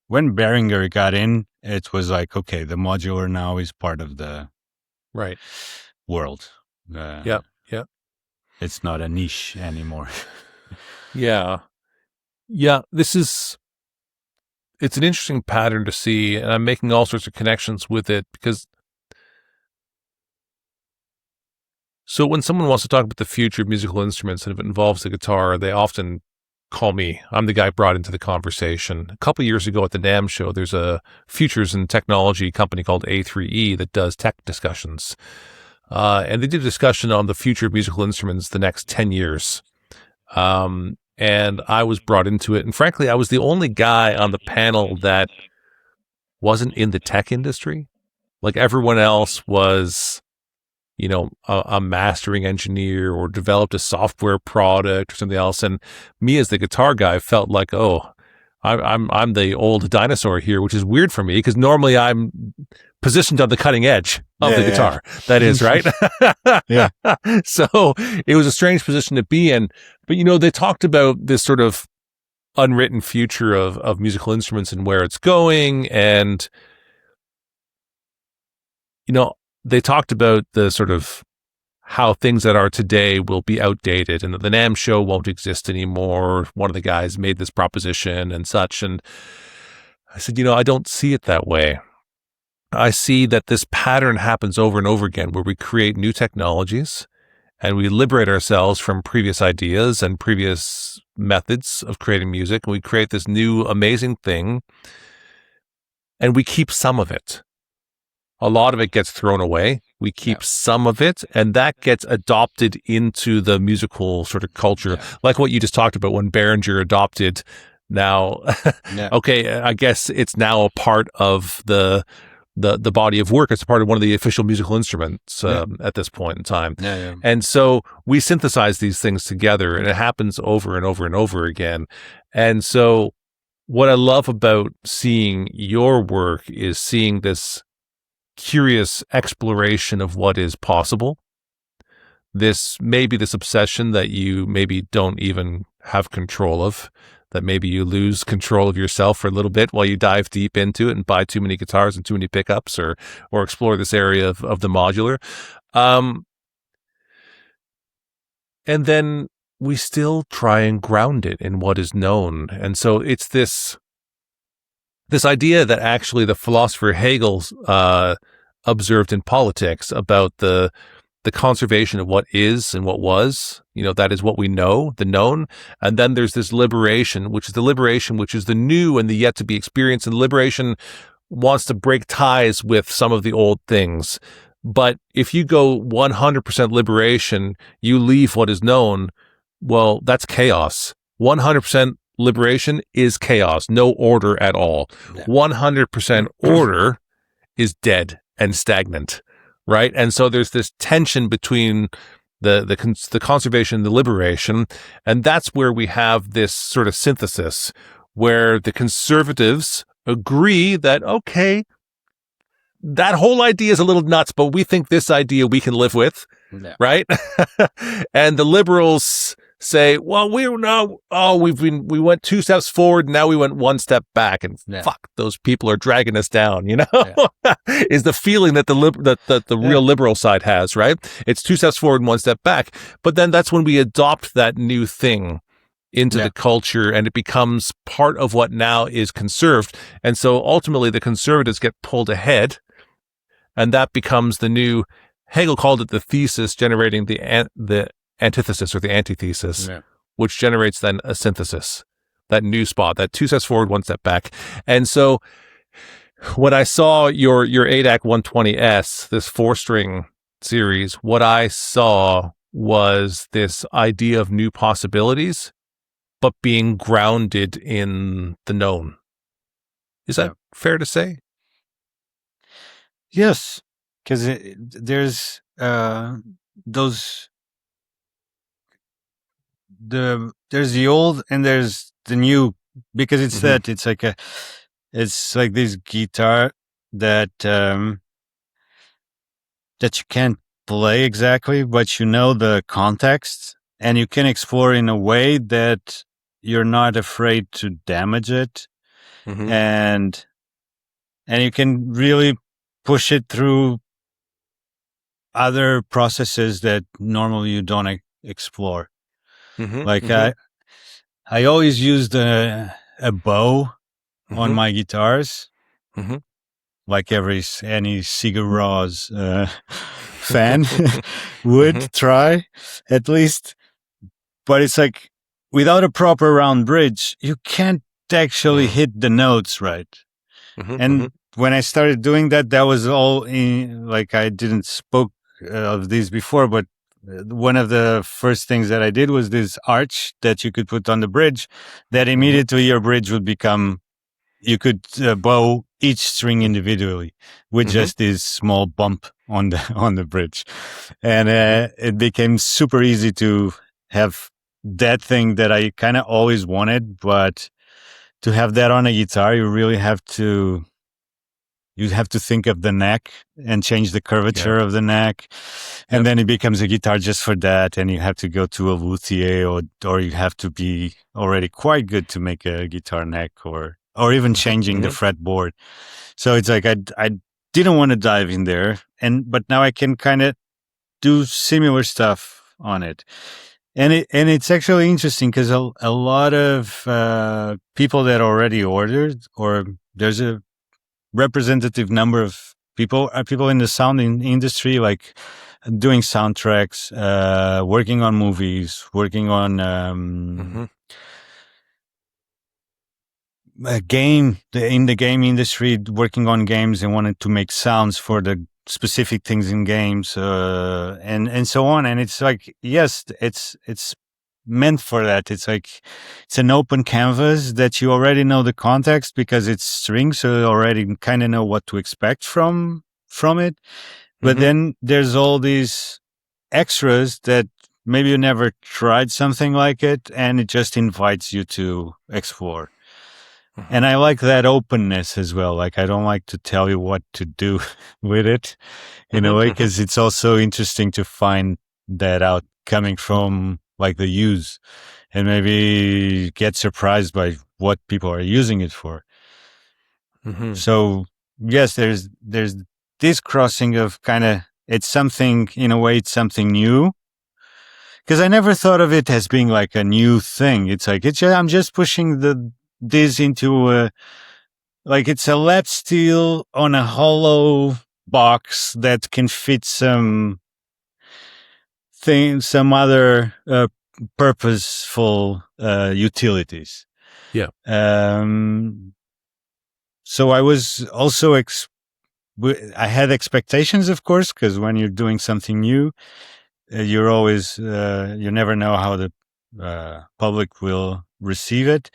Behringer got in, it was like, okay, the modular now is part of the world. Yeah. It's not a niche anymore. Yeah. It's an interesting pattern to see, and I'm making all sorts of connections with it, because so when someone wants to talk about the future of musical instruments, and if it involves the guitar, they often call me. I'm the guy brought into the conversation. A couple of years ago at the NAMM show, there's a futures and technology company called A3E that does tech discussions. And they did a discussion on the future of musical instruments the next 10 years. And I was brought into it. And frankly, I was the only guy on the panel that wasn't in the tech industry. Like, everyone else was, a mastering engineer or developed a software product or something else. And me as the guitar guy felt like, I'm the old dinosaur here, which is weird for me, because normally I'm positioned on the cutting edge of the guitar. That is, right? Yeah. So it was a strange position to be in. But, they talked about this sort of unwritten future of musical instruments and where it's going. And, they talked about the sort of how things that are today will be outdated and that the NAMM show won't exist anymore. One of the guys made this proposition and such. And I said, I don't see it that way. I see that this pattern happens over and over again where we create new technologies and we liberate ourselves from previous ideas and previous methods of creating music. And we create this new amazing thing and we keep some of it. A lot of it gets thrown away. We keep some of it, and that gets adopted into the musical sort of culture, like what you just talked about when Behringer adopted now. Okay, I guess it's now a part of the body of work. It's a part of one of the official musical instruments at this point in time. And so we synthesize these things together, and it happens over and over and over again. And so what I love about seeing your work is seeing this curious exploration of what is possible. This obsession that you maybe don't even have control of, that maybe you lose control of yourself for a little bit while you dive deep into it and buy too many guitars and too many pickups or explore this area of the modular. And then we still try and ground it in what is known. And so it's this idea that actually the philosopher Hegel observed in politics about the conservation of what is and what was, that is what we know, the known. And then there's this liberation, which is the new and the yet to be experienced. And liberation wants to break ties with some of the old things. But if you go 100% liberation, you leave what is known. Well, that's chaos. 100% liberation is chaos, no order at all. 100% order is dead and stagnant, right? And so there's this tension between the conservation and the liberation, and that's where we have this sort of synthesis where the conservatives agree that, okay, that whole idea is a little nuts, but we think this idea we can live with, right? And the liberals say, well, we went 2 steps forward, and now we went 1 step back, and fuck, those people are dragging us down, is the feeling that the real liberal side has, right? It's 2 steps forward and 1 step back. But then that's when we adopt that new thing into the culture, and it becomes part of what now is conserved. And so ultimately the conservatives get pulled ahead, and that becomes the new, Hegel called it the thesis generating the antithesis or the antithesis, which generates then a synthesis, that new spot, that 2 steps forward, 1 step back. And so when I saw your ADDAC120S, this 4-string series, what I saw was this idea of new possibilities, but being grounded in the known. Is that fair to say? Yes, because there's those. There's the old and there's the new, because it's it's like this guitar that that you can't play exactly, but the context, and you can explore in a way that you're not afraid to damage it, and you can really push it through other processes that normally you don't explore. I always used a bow on my guitars, like any Sigur Rós fan would try, at least. But it's like, without a proper round bridge, you can't actually hit the notes right. And when I started doing that, that was all I didn't spoke of these before, but one of the first things that I did was this arch that you could put on the bridge, that immediately your bridge would become, you could bow each string individually with just this small bump on the bridge. And it became super easy to have that thing that I kind of always wanted, but to have that on a guitar, you really have to think of the neck and change the curvature of the neck. And then it becomes a guitar just for that. And you have to go to a luthier, or you have to be already quite good to make a guitar neck, or even changing the fretboard. So it's like, I didn't want to dive in there, but now I can kind of do similar stuff on it. And it's actually interesting because a lot of people that already ordered, or there's a representative number of people in the sound industry, like doing soundtracks, working on movies, working on a game in the game industry, working on games and wanted to make sounds for the specific things in games, and so on. And it's like, yes, it's meant for that. It's like, it's an open canvas that you already know the context because it's strings, so you already kind of know what to expect from it. But then there's all these extras that maybe you never tried something like it, and it just invites you to explore. And I like that openness as well. Like, I don't like to tell you what to do with it in a way, because it's also interesting to find that out coming from like the use, and maybe get surprised by what people are using it for. So yes, there's this crossing of kind of, it's something, in a way, it's something new. Because I never thought of it as being like a new thing. It's like, I'm just pushing this into like, it's a lap steel on a hollow box that can fit some other purposeful utilities. Yeah. So I was also I had expectations, of course, because when you're doing something new, you're always you never know how the public will receive it.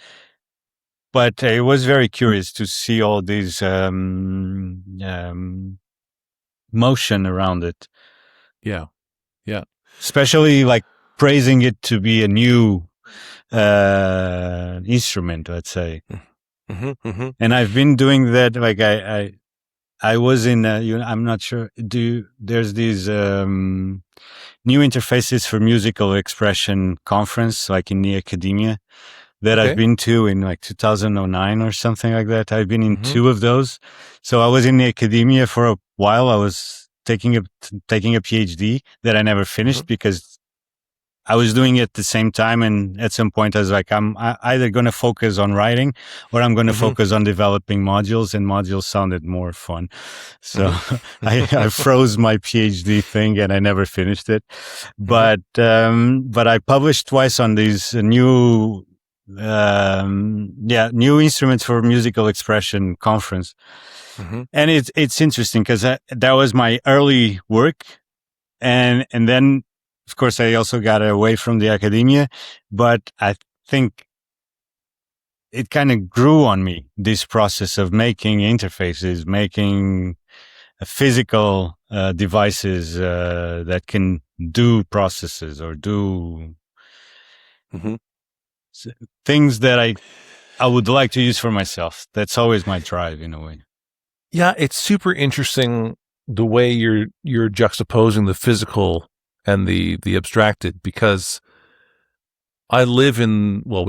But I was very curious to see all these motion around it. Yeah. Yeah. Especially like praising it to be a new instrument, let's say. And I've been doing that. Like I was in, I'm not sure. There's these new interfaces for musical expression conference, like in the academia, that I've been to in like 2009 or something like that. I've been in two of those. So I was in the academia for a while. I was taking a PhD that I never finished because I was doing it at the same time. And at some point I was like, I'm either going to focus on writing or I'm going to focus on developing modules, and modules sounded more fun. So I froze my PhD thing and I never finished it. But I published twice on these new instruments for musical expression conference. And it's interesting because that was my early work. And then, of course, I also got away from the academia, but I think it kind of grew on me, this process of making interfaces, making physical devices that can do processes or do things that I would like to use for myself. That's always my drive, in a way. Yeah, it's super interesting the way you're juxtaposing the physical and the abstracted, because we all live in the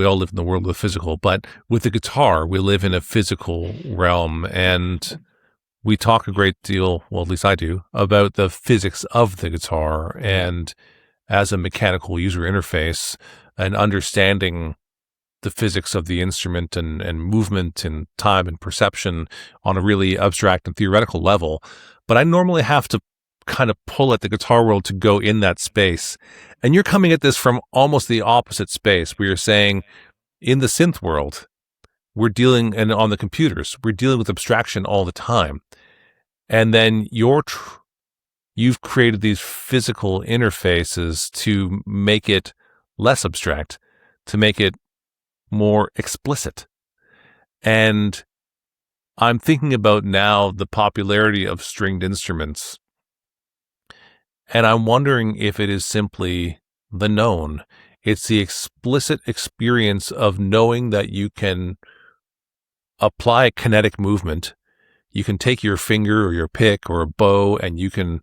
world of the physical, but with the guitar, we live in a physical realm, and we talk a great deal, well, at least I do, about the physics of the guitar, and as a mechanical user interface, and understanding the physics of the instrument and movement and time and perception on a really abstract and theoretical level. But I normally have to kind of pull at the guitar world to go in that space. And you're coming at this from almost the opposite space, where you're saying in the synth world, and on the computers, we're dealing with abstraction all the time. And then you've created these physical interfaces to make it less abstract, to make it more explicit. And I'm thinking about now the popularity of stringed instruments, and I'm wondering if it is simply the known. It's the explicit experience of knowing that you can apply kinetic movement. You can take your finger or your pick or a bow, and you can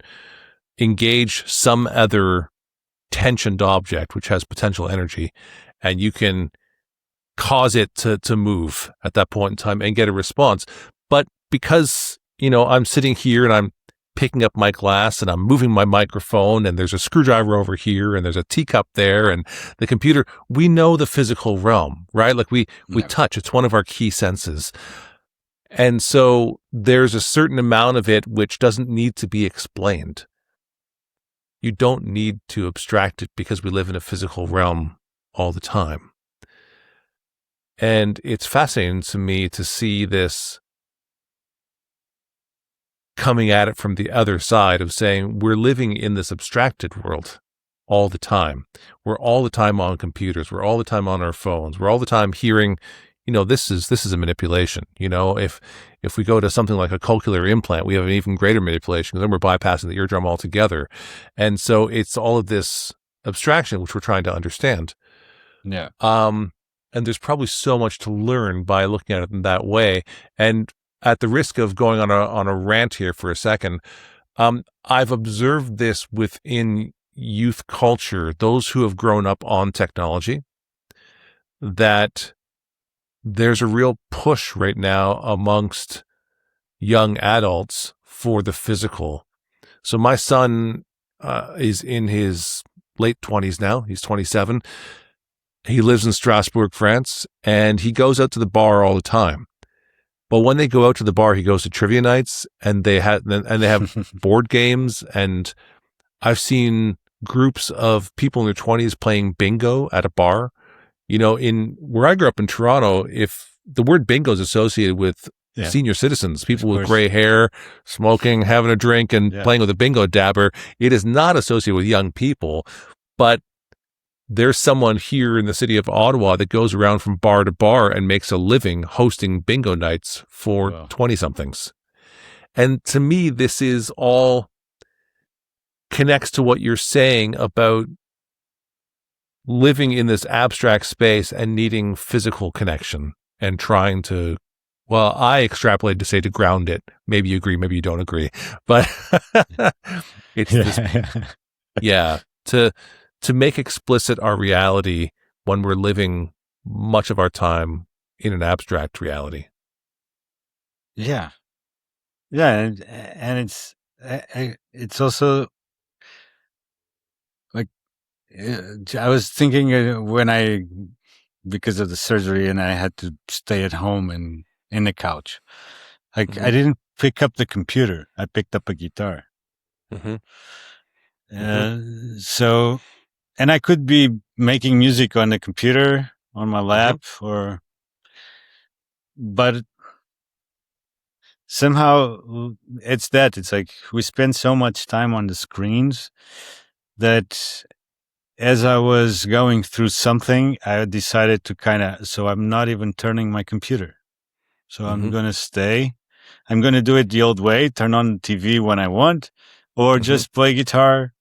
engage some other tensioned object which has potential energy, and you can cause it to move at that point in time and get a response. But because I'm sitting here and I'm picking up my glass and I'm moving my microphone and there's a screwdriver over here and there's a teacup there and the computer, we know the physical realm, right? Like we touch, it's one of our key senses. And so there's a certain amount of it which doesn't need to be explained. You don't need to abstract it because we live in a physical realm all the time. And it's fascinating to me to see this coming at it from the other side of saying we're living in this abstracted world all the time. We're all the time on computers. We're all the time on our phones. We're all the time hearing, this is a manipulation. If we go to something like a cochlear implant, we have an even greater manipulation because then we're bypassing the eardrum altogether. And so it's all of this abstraction which we're trying to understand. Yeah. And there's probably so much to learn by looking at it in that way. And at the risk of going on a rant here for a second, I've observed this within youth culture, those who have grown up on technology, that there's a real push right now amongst young adults for the physical. So my son is in his late 20s now. He's 27. He lives in Strasbourg, France, and he goes out to the bar all the time. But when they go out to the bar, he goes to trivia nights and they have board games. And I've seen groups of people in their 20s playing bingo at a bar. In where I grew up in Toronto, if the word bingo is associated with senior citizens, people with gray hair, smoking, having a drink, and playing with a bingo dabber, it is not associated with young people. But there's someone here in the city of Ottawa that goes around from bar to bar and makes a living hosting bingo nights for 20-somethings. And to me, this is all connects to what you're saying about living in this abstract space and needing physical connection and trying to, I extrapolate to say to ground it. Maybe you agree, maybe you don't agree. But it's to make explicit our reality when we're living much of our time in an abstract reality. Yeah. Yeah. And it's also like, I was thinking because of the surgery and I had to stay at home and in the couch, like I didn't pick up the computer. I picked up a guitar. So, and I could be making music on the computer, on my lap, but somehow it's like we spend so much time on the screens that as I was going through something, I decided to so I'm not even turning my computer. So I'm going to stay. I'm going to do it the old way, turn on the TV when I want, or just play guitar.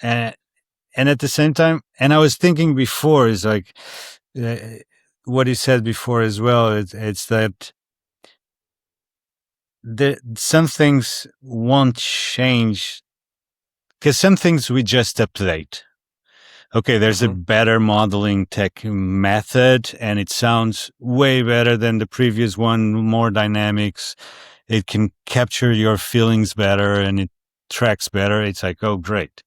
And at the same time, and I was thinking before is like what he said before as well. It's that some things won't change because some things we just update. Okay, there's a better modeling tech method, and it sounds way better than the previous one. More dynamics. It can capture your feelings better, and it tracks better. It's like, oh, great.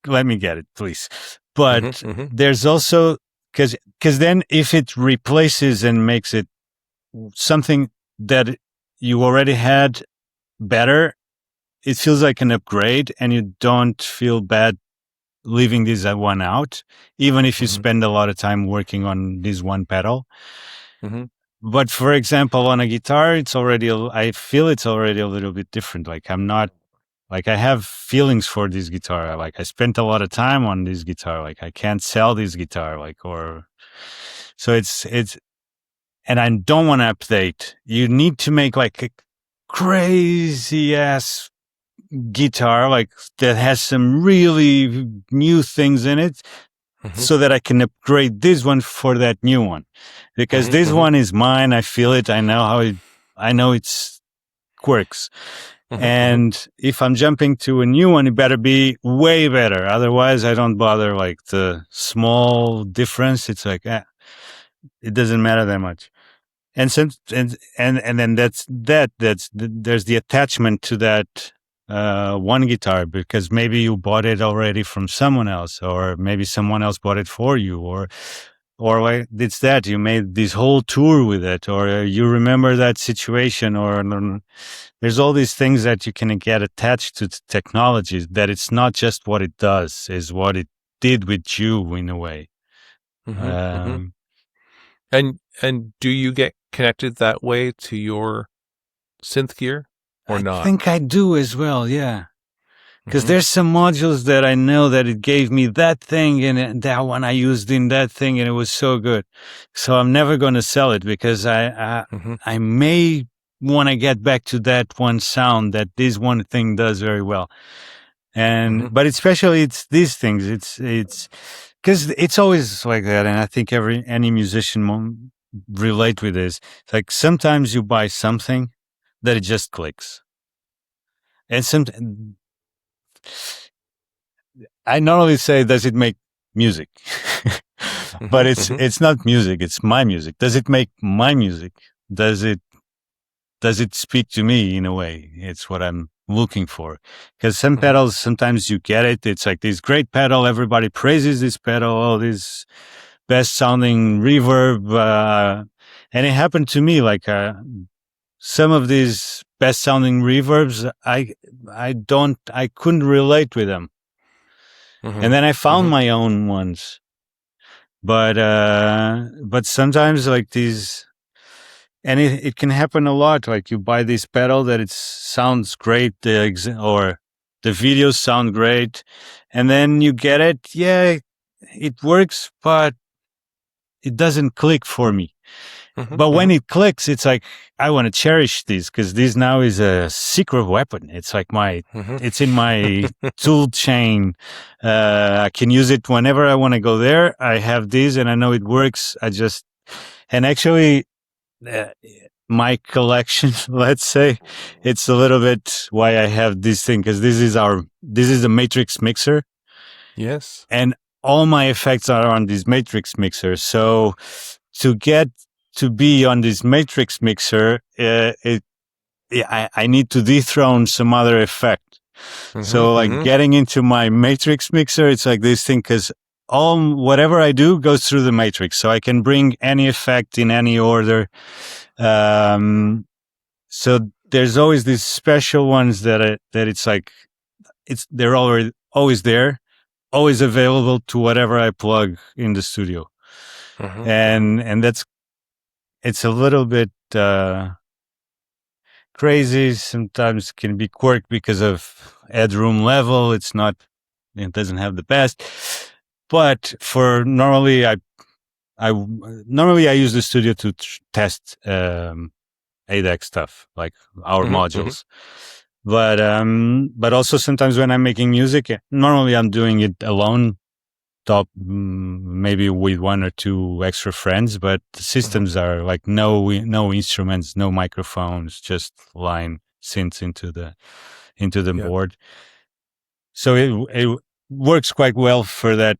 Let me get it, please. But there's also, because then if it replaces and makes it something that you already had better, it feels like an upgrade and you don't feel bad leaving this one out, even if you spend a lot of time working on this one pedal. But for example, on a guitar, I feel it's already a little bit different. Like I'm not, like I have feelings for this guitar. Like I spent a lot of time on this guitar. Like I can't sell this guitar. So it's, and I don't want to update. You need to make like a crazy ass guitar, like that has some really new things in it, so that I can upgrade this one for that new one. Because this one is mine. I feel it. I know its quirks. And if I'm jumping to a new one, it better be way better. Otherwise, I don't bother. Like the small difference, it's like, it doesn't matter that much. and since and then there's the attachment to that one guitar, because maybe you bought it already from someone else, or maybe someone else bought it for you, or like it's that you made this whole tour with it, or you remember that situation, or there's all these things that you can get attached to technology, that it's not just what it does, is what it did with you in a way. And do you get connected that way to your synth gear or not? I think I do as well, yeah. Because there's some modules that I know that it gave me that thing, and that one I used in that thing, and it was so good. So I'm never going to sell it, because I may want to get back to that one sound that this one thing does very well. And but especially it's these things. It's because it's always like that, and I think any musician relate with this. It's like sometimes you buy something that it just clicks, and I normally say, does it make music? But it's not music, it's my music. Does it make my music? Does it speak to me in a way? It's what I'm looking for. Because some pedals, sometimes you get it. It's like this great pedal, everybody praises this pedal, all this best sounding reverb. And it happened to me, like some of these best sounding reverbs, I couldn't relate with them. And then I found my own ones. But sometimes like these, and it can happen a lot. Like you buy this pedal that it sounds great, or the videos sound great, and then you get it. Yeah, it works, but it doesn't click for me. But when it clicks, it's like, I want to cherish this, because this now is a secret weapon. It's like it's in my tool chain. I can use it whenever I want to go there. I have this and I know it works. And actually, my collection, let's say, it's a little bit why I have this thing, because this is a matrix mixer. Yes. And all my effects are on this matrix mixer. So to get to be on this matrix mixer, I need to dethrone some other effect. So like getting into my matrix mixer, it's like this thing, because whatever I do goes through the matrix, so I can bring any effect in any order. So there's always these special ones that it's like, they're always there, always available to whatever I plug in the studio. And it's a little bit crazy. Sometimes can be quirky because of headroom level. It doesn't have the best. But normally I use the studio to test ADDAC stuff, like our modules. But also sometimes when I'm making music, normally I'm doing it alone, maybe with one or two extra friends, but the systems are like no instruments, no microphones, just line synths into the board. So it works quite well for that.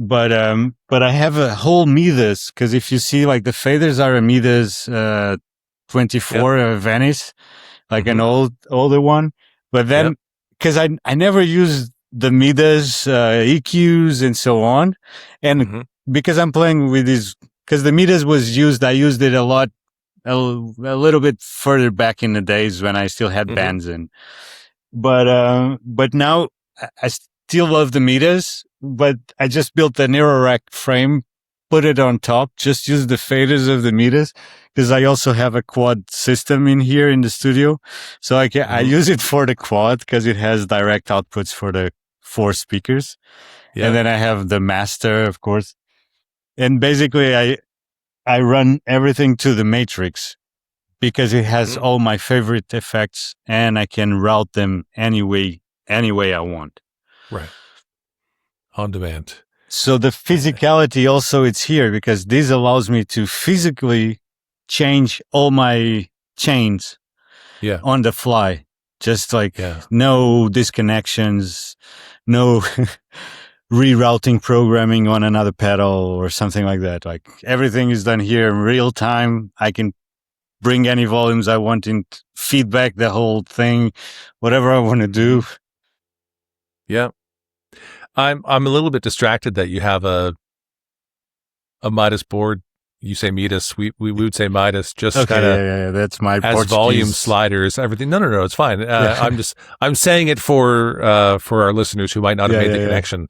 But I have a whole Midas, because if you see, like, the faders are a Midas 24 Venice, like an older one. But then, because I never used the Midas EQs and so on, and because I'm playing with these, because the Midas was used, I used it a lot, a little bit further back in the days when I still had bands in. But now I still love the Midas, but I just built an Aero rack frame, put it on top, just use the faders of the Midas, because I also have a quad system in here in the studio. So I use it for the quad, because it has direct outputs for the 4 speakers. Yeah. And then I have the master, of course. And basically I run everything to the matrix, because it has all my favorite effects, and I can route them any way I want. Right. On demand. So the physicality also, it's here, because this allows me to physically change all my chains on the fly. Just like no disconnections, no rerouting programming on another pedal or something like that. Like everything is done here in real time. I can bring any volumes I want in, feedback the whole thing, whatever I want to do. Yeah. I'm a little bit distracted that you have a Midas board. You say Midas, we would say Midas, just Okay, kind of yeah, that's my as Portuguese. volume sliders, everything. No, it's fine. I'm saying it for our listeners who might not have made the connection,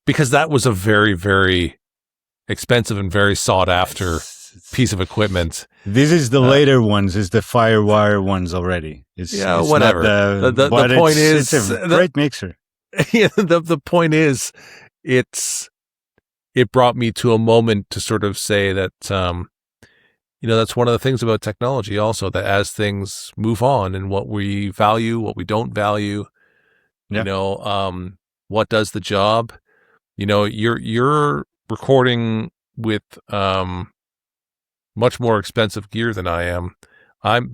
because that was a very, very expensive and very sought after piece of equipment. This is the later ones, is the Firewire ones already. It's whatever. The point is, it's a great mixer. Yeah, the point is, it brought me to a moment to sort of say that, that's one of the things about technology also, that as things move on and what we value, what we don't value, what does the job, you're recording with, much more expensive gear than I am.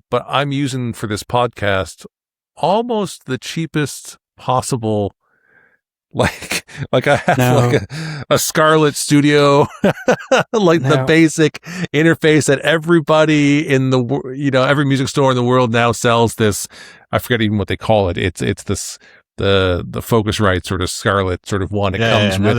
But I'm using for this podcast almost the cheapest possible. Like I have a Scarlett Studio, the basic interface that everybody in every music store in the world now sells this. I forget even what they call it. It's this the Focusrite sort of Scarlett sort of one. It comes with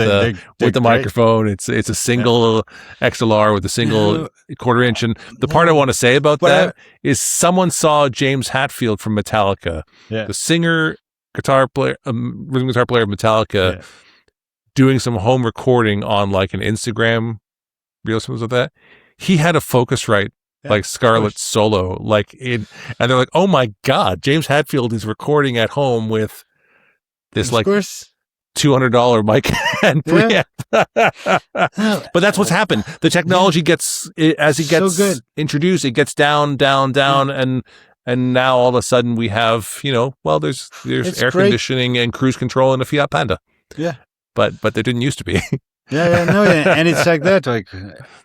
the microphone. It's a single XLR with a single quarter inch. And the part I want to say about that is someone saw James Hetfield from Metallica, the singer, rhythm guitar player of Metallica, doing some home recording on like an Instagram reel, something like that. He had a Focusrite, like Scarlett Solo, and they're like, "Oh my God, James Hetfield is recording at home with this $200 mic and preamp." But that's what's happened. The technology gets introduced, it gets down, and now all of a sudden we have, there's air conditioning and cruise control in a Fiat Panda. Yeah. But there didn't used to be. And it's like that. Like,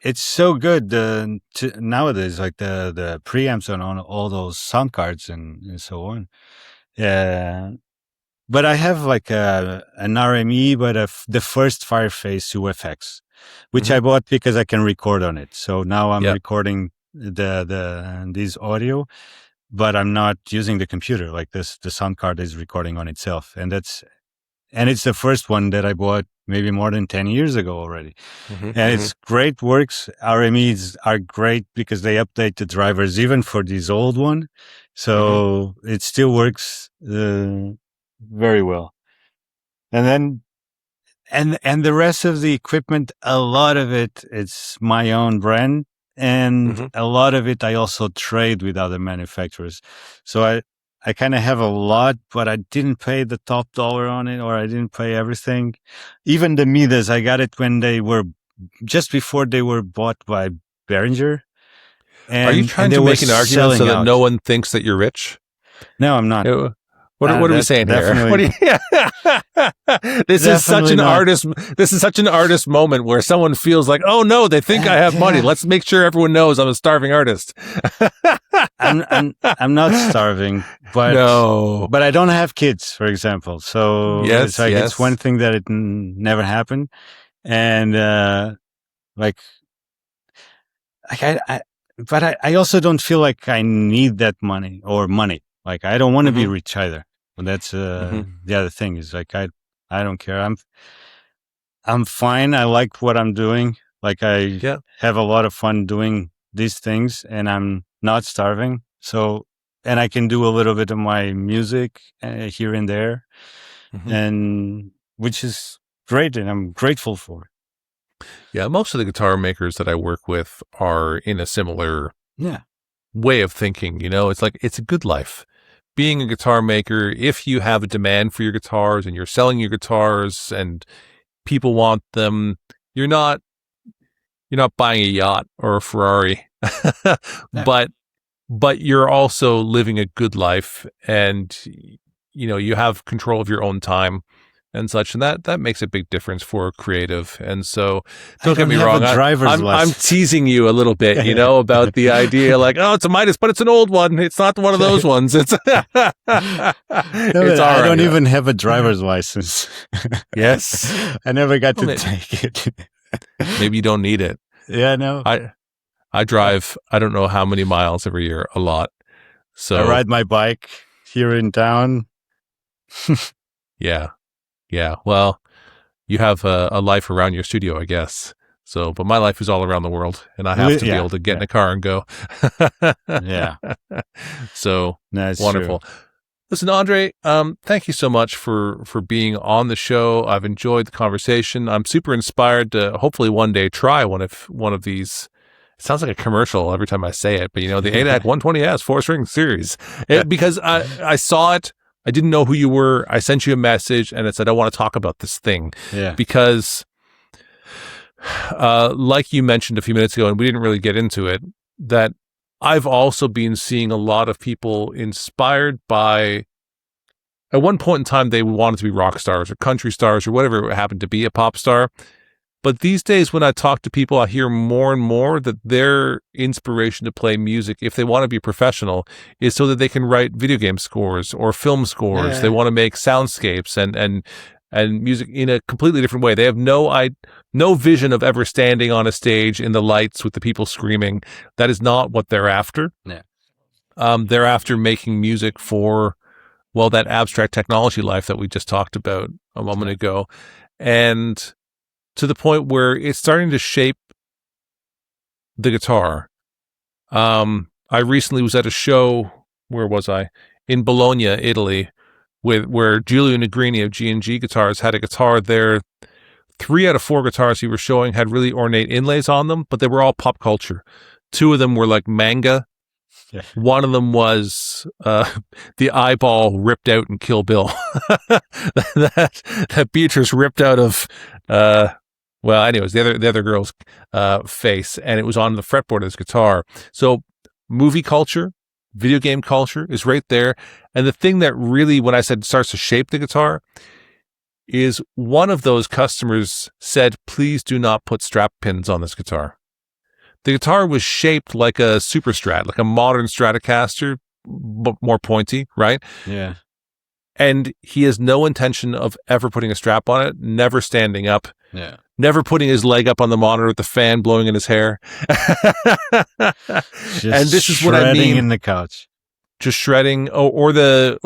it's so good nowadays, like the preamps on all those sound cards and so on. Yeah. But I have like an RME, but the first Fireface UFX, which I bought because I can record on it. So now I'm recording this audio, but I'm not using the computer. Like the sound card is recording on itself. And it's the first one that I bought maybe more than 10 years ago already. It's great, works. RMEs are great because they update the drivers even for this old one. So it still works very well. And then, and the rest of the equipment, a lot of it's my own brand. And a lot of it I also trade with other manufacturers. So I kind of have a lot, but I didn't pay the top dollar on it, or I didn't pay everything. Even the Midas, I got it when they were, just before they were bought by Behringer. Are you trying to make an argument so that no one thinks that you're rich? No, I'm not. What are we saying here? This is such an artist. This is such an artist moment where someone feels like, oh no, they think I have money. Let's make sure everyone knows I'm a starving artist. I'm not starving, but I don't have kids, for example. So it's one thing that it never happened, and but I also don't feel like I need that money. Like, I don't want to be rich either. But that's the other thing is, like, I don't care. I'm fine. I like what I'm doing. Like, I have a lot of fun doing these things, and I'm not starving. So, and I can do a little bit of my music here and there, and which is great, and I'm grateful for. Yeah, most of the guitar makers that I work with are in a similar way of thinking. It's like, it's a good life. Being a guitar maker, if you have a demand for your guitars and you're selling your guitars and people want them, you're not buying a yacht or a Ferrari, but you're also living a good life, and you have control of your own time and such, and that makes a big difference for a creative. And so, don't get me wrong, I'm teasing you a little bit, about the idea, like, oh, it's a Midas, but it's an old one. It's not one of those ones. It's it's I don't even have a driver's license. Yes, I never got to take it. Maybe you don't need it. Yeah, no. I drive, I don't know how many miles every year, a lot. So I ride my bike here in town. Yeah. Well, you have a life around your studio, I guess. So, but my life is all around the world, and I have to be able to get in a car and go. Yeah. So That's wonderful. true. Listen, Andre, thank you so much for being on the show. I've enjoyed the conversation. I'm super inspired to hopefully one day try one of these. It sounds like a commercial every time I say it, but the ADDAC120 Four String Series. Because I saw it, I didn't know who you were. I sent you a message and it said, I want to talk about this thing. Yeah. Because, like you mentioned a few minutes ago, and we didn't really get into it, that I've also been seeing a lot of people inspired by, at one point in time, they wanted to be rock stars or country stars or whatever it happened to be, a pop star. But these days, when I talk to people, I hear more and more that their inspiration to play music, if they want to be professional, is so that they can write video game scores or film scores. Yeah. They want to make soundscapes and music in a completely different way. They have no vision of ever standing on a stage in the lights with the people screaming. That is not what they're after. Yeah. They're after making music for, well, that abstract technology life that we just talked about a moment ago. And to the point where it's starting to shape the guitar. I recently was at a show, where was I? In Bologna, Italy, where Giulio Negrini of G&G Guitars had a guitar there. 3 out of 4 guitars he was showing had really ornate inlays on them, but they were all pop culture. 2 of them were like manga. Yeah. One of them was the eyeball ripped out in Kill Bill. that Beatrice ripped out of well, anyways, the other girl's face, and it was on the fretboard of his guitar. So movie culture, video game culture is right there. And the thing that really, when I said starts to shape the guitar, is one of those customers said, please do not put strap pins on this guitar. The guitar was shaped like a Super Strat, like a modern Stratocaster, but more pointy, right? Yeah. And he has no intention of ever putting a strap on it, never standing up. Yeah. Never putting his leg up on the monitor with the fan blowing in his hair. And this is what I mean. In the couch. Just shredding, or the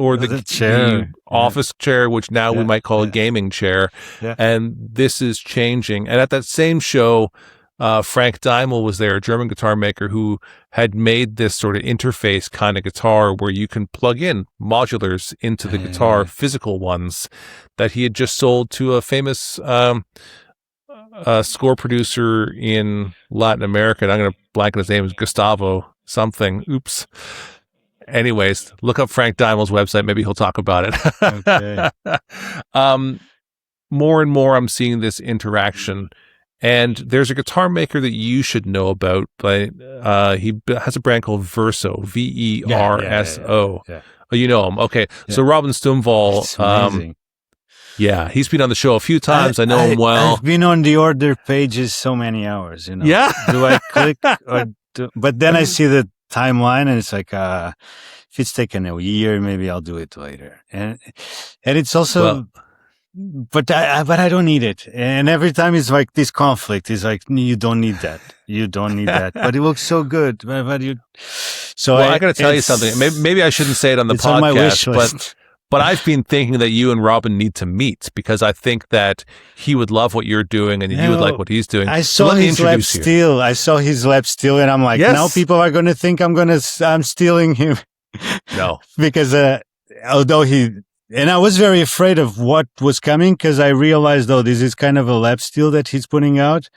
chair. The office chair, which now we might call a gaming chair. Yeah. And this is changing. And at that same show, Frank Daimel was there, a German guitar maker who had made this sort of interface kind of guitar where you can plug in modulars into the guitar, physical ones, that he had just sold to a famous score producer in Latin America. And I'm going to blank on his name. Is Gustavo something. Oops. Anyways, look up Frank Daimel's website. Maybe he'll talk about it. Okay. More and more, I'm seeing this interaction. And there's a guitar maker that you should know about. But he has a brand called Verso, Verso. Yeah. Oh, you know him. Okay. Yeah. So Robin Stumval. Yeah, he's been on the show a few times. I know him well. I've been on the order pages so many hours, Yeah. Do I click? But then I see the timeline and it's like, if it's taken a year, maybe I'll do it later. And it's also, but I don't need it. And every time it's like this conflict is like, you don't need that. You don't need that. But it looks so good. But you, so I got to tell you something. Maybe I shouldn't say it on the podcast, on my wish list. But I've been thinking that you and Robin need to meet because I think that he would love what you're doing and you would like what he's doing. I saw his lap steel. And I'm like, now people are going to think I'm stealing him. No. Because although and I was very afraid of what was coming because I realized, this is kind of a lap steel that he's putting out.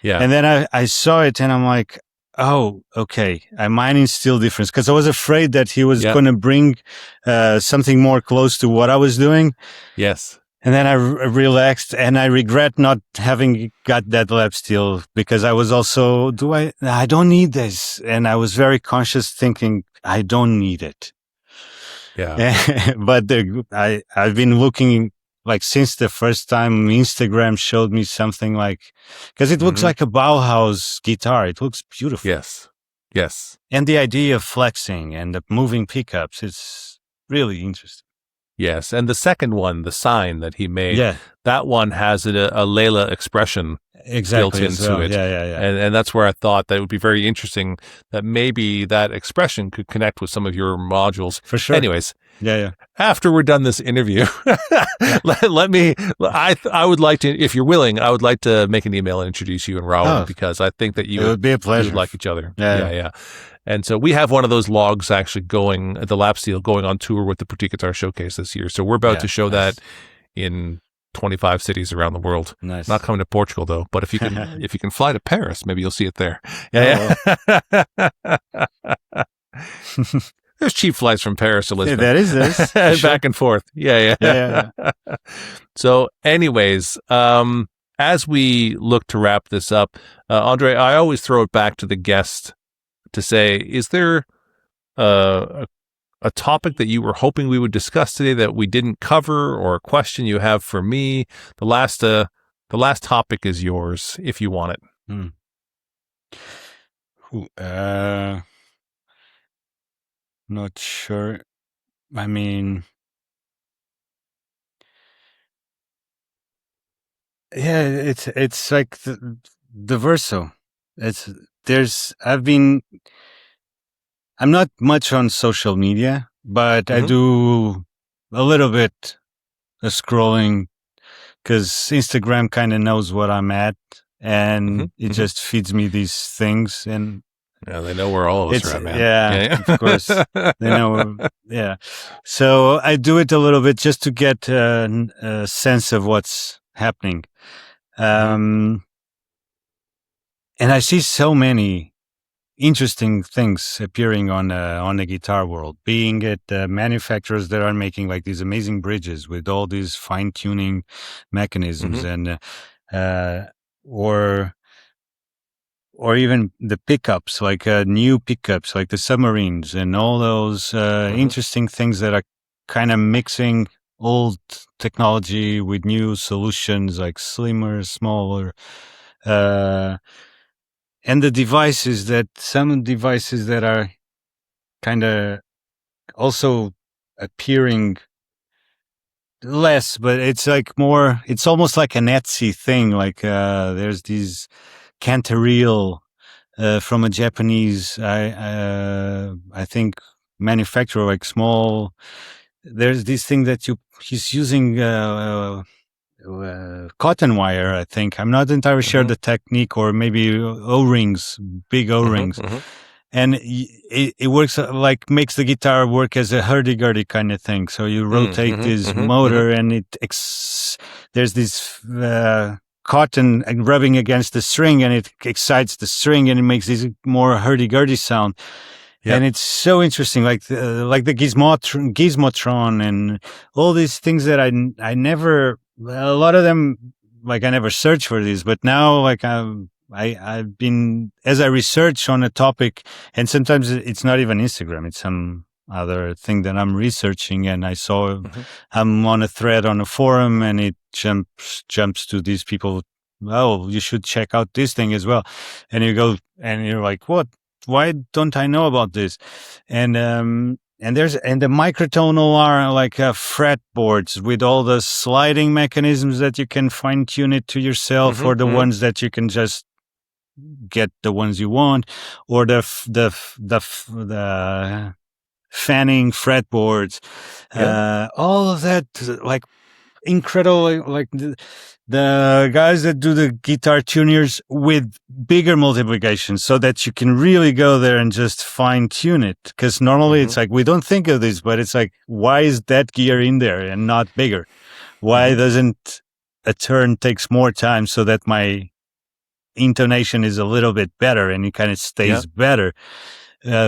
Yeah. And then I saw it and I'm like, oh, okay. Mine is still different because I was afraid that he was going to bring something more close to what I was doing. Yes. And then I relaxed and I regret not having got that lap steel because I was also, I don't need this. And I was very conscious thinking, I don't need it. Yeah. But I've been looking like since the first time Instagram showed me something like, because it looks like a Bauhaus guitar. It looks beautiful. Yes. Yes. And the idea of flexing and the moving pickups, it's really interesting. Yes. And the second one, the sign that he made, that one has a Layla expression exactly built into it. Yeah. And that's where I thought that it would be very interesting that maybe that expression could connect with some of your modules. For sure. Anyways, Yeah. after we're done this interview, I would like to, if you're willing, I would like to make an email and introduce you and Raul, because I think that it would be a pleasure. You would like each other. Yeah. And so we have one of those logs actually going, the lap steel going on tour with the Petite Guitar Showcase this year. So we're about to show that in 25 cities around the world. Nice. Not coming to Portugal though, but if you can fly to Paris, maybe you'll see it there. There's cheap flights from Paris to Lisbon. That is this. Back and forth. Yeah. So anyways, as we look to wrap this up, Andre, I always throw it back to the guest to say, is there a topic that you were hoping we would discuss today that we didn't cover, or a question you have for me? The last topic is yours if you want it. Not sure. I mean, yeah, it's like the verso. I'm not much on social media, but I do a little bit of scrolling, because Instagram kind of knows what I'm at, and it just feeds me these things. And yeah, they know where all of us are at, man. Yeah, of course. They know. Yeah. So I do it a little bit just to get a sense of what's happening. And I see so many interesting things appearing on the guitar world, being it manufacturers that are making like these amazing bridges with all these fine tuning mechanisms, and or even the pickups, like new pickups, like the submarines, and all those interesting things that are kind of mixing old technology with new solutions, like slimmer, smaller, and some devices that are kind of also appearing less, but it's like more, it's almost like an Etsy thing. Like there's these Cantareel from a Japanese, I think, manufacturer, like small. There's this thing that he's using cotton wire, I think. I'm not entirely sure the technique, or maybe O-rings, big O-rings. And it works like, makes the guitar work as a hurdy-gurdy kind of thing. So you rotate this motor, and there's this cotton rubbing against the string, and it excites the string, and it makes this more hurdy-gurdy sound. Yep. And it's so interesting, like the Gizmotron and all these things that I never, a lot of them, like I never searched for these, but now like I've been, as I research on a topic, and sometimes it's not even Instagram, it's some other thing that I'm researching, and I saw I'm on a thread on a forum, and it jumps to these people, oh, you should check out this thing as well. And you go, and you're like, what? Why don't I know about this? And the microtonal are like fretboards with all the sliding mechanisms that you can fine tune it to yourself, or the ones that you can just get the ones you want, or the fanning fretboards, all of that, like incredible, like the guys that do the guitar tuners with bigger multiplications, so that you can really go there and just fine tune it. Because normally it's like, we don't think of this, but it's like, why is that gear in there and not bigger? Why doesn't a turn takes more time, so that my intonation is a little bit better and it kind of stays better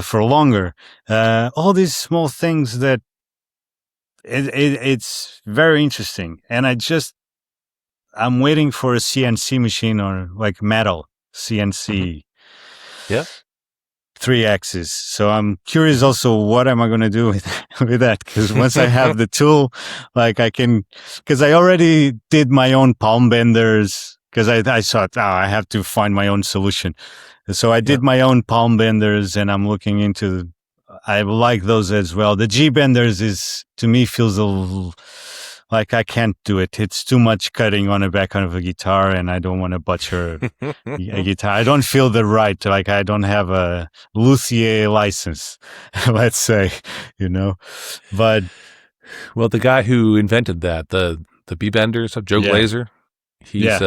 for longer? All these small things that it's very interesting. And I'm waiting for a CNC machine, or like metal CNC. 3 axis. So I'm curious also, what am I going to do with that? Because once I have the tool, like because I already did my own palm benders, because I thought, I have to find my own solution. So I did my own palm benders, and I'm looking into, I like those as well. The G benders to me feels a little Like, I can't do it. It's too much cutting on the back of a guitar, and I don't want to butcher a guitar. I don't feel the right. Like, I don't have a luthier license, let's say, But Well, the guy who invented that, the B-benders of Joe Glazer, he's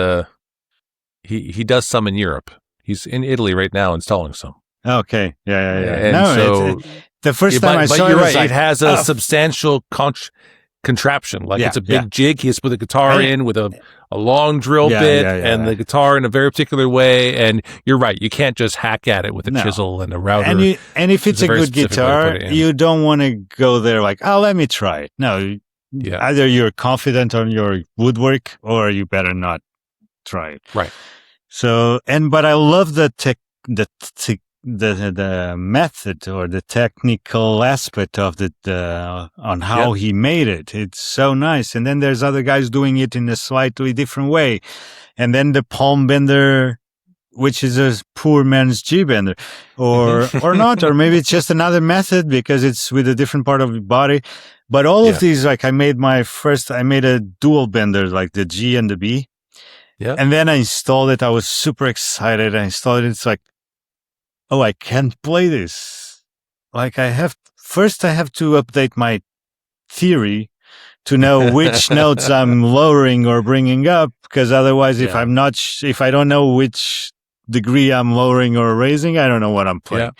he does some in Europe. He's in Italy right now installing some. Okay, yeah. And No, so the first time I saw you're it, right. like, it has a substantial contraption. Like it's a big jig. He has put the guitar in with a long drill bit and the guitar in a very particular way. And you're right. You can't just hack at it with a chisel and a router. And if it's a good guitar, you don't want to go there like, oh, let me try it. No, either you're confident on your woodwork or you better not try it. Right. So, but I love the method or the technical aspect of on how he made it. It's so nice. And then there's other guys doing it in a slightly different way. And then the palm bender, which is a poor man's G bender, or not, or maybe it's just another method because it's with a different part of the body. But all of these, like I made a dual bender, like the G and the B. Yeah. And then I installed it. I was super excited. I installed it. It's like, oh, I can't play this. Like I have to update my theory to know which notes I'm lowering or bringing up. Because otherwise, if I don't know which degree I'm lowering or raising, I don't know what I'm playing.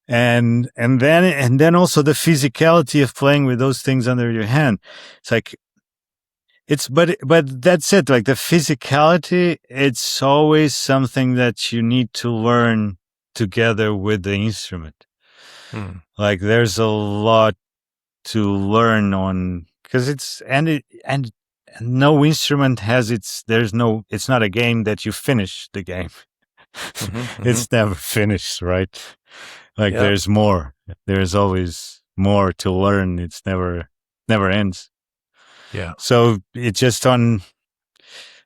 Yeah. And then also the physicality of playing with those things under your hand. It's like, but that's it. Like the physicality, it's always something that you need to learn together with the instrument. Like there's a lot to learn on because it's no instrument has it's not a game that you finish the game. It's never finished, right? Like there's more. There's always more to learn. It's never ends. Yeah. So it's just on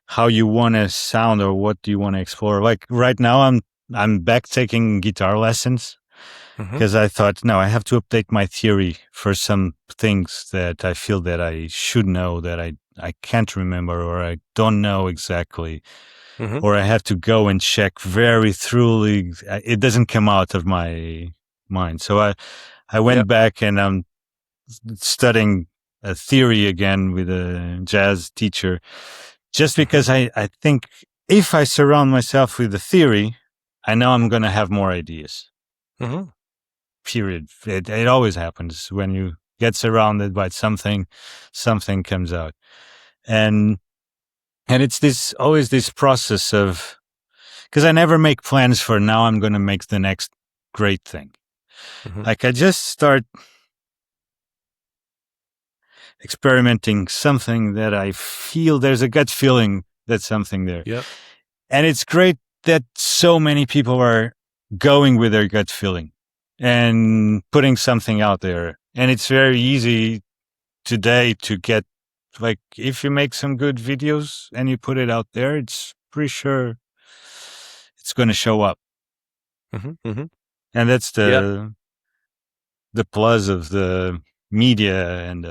how you want to sound or what do you want to explore. Like right now, I'm back taking guitar lessons because I thought, no, I have to update my theory for some things that I feel that I should know that I can't remember or I don't know exactly. Or I have to go and check very thoroughly. It doesn't come out of my mind. So I went back and I'm studying a theory again with a jazz teacher, just because I think if I surround myself with the theory, I know I'm going to have more ideas. Period. It always happens when you get surrounded by something comes out. And it's always this process of, because I never make plans for now I'm going to make the next great thing. Like I just start experimenting something that I feel there's a gut feeling that's something there. Yep. And it's great that so many people are going with their gut feeling and putting something out there. And it's very easy today to get, like, if you make some good videos and you put it out there, it's pretty sure it's going to show up. And that's the plus of the media and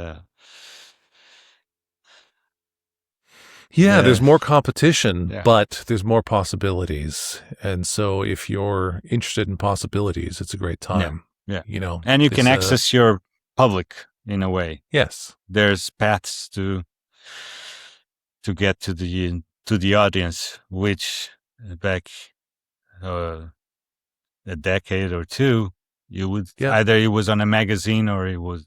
there's more competition, but there's more possibilities. And so if you're interested in possibilities, it's a great time. Yeah. And you can access your public in a way. Yes. There's paths to get to the audience, which back a decade or two, you would either it was on a magazine or it was.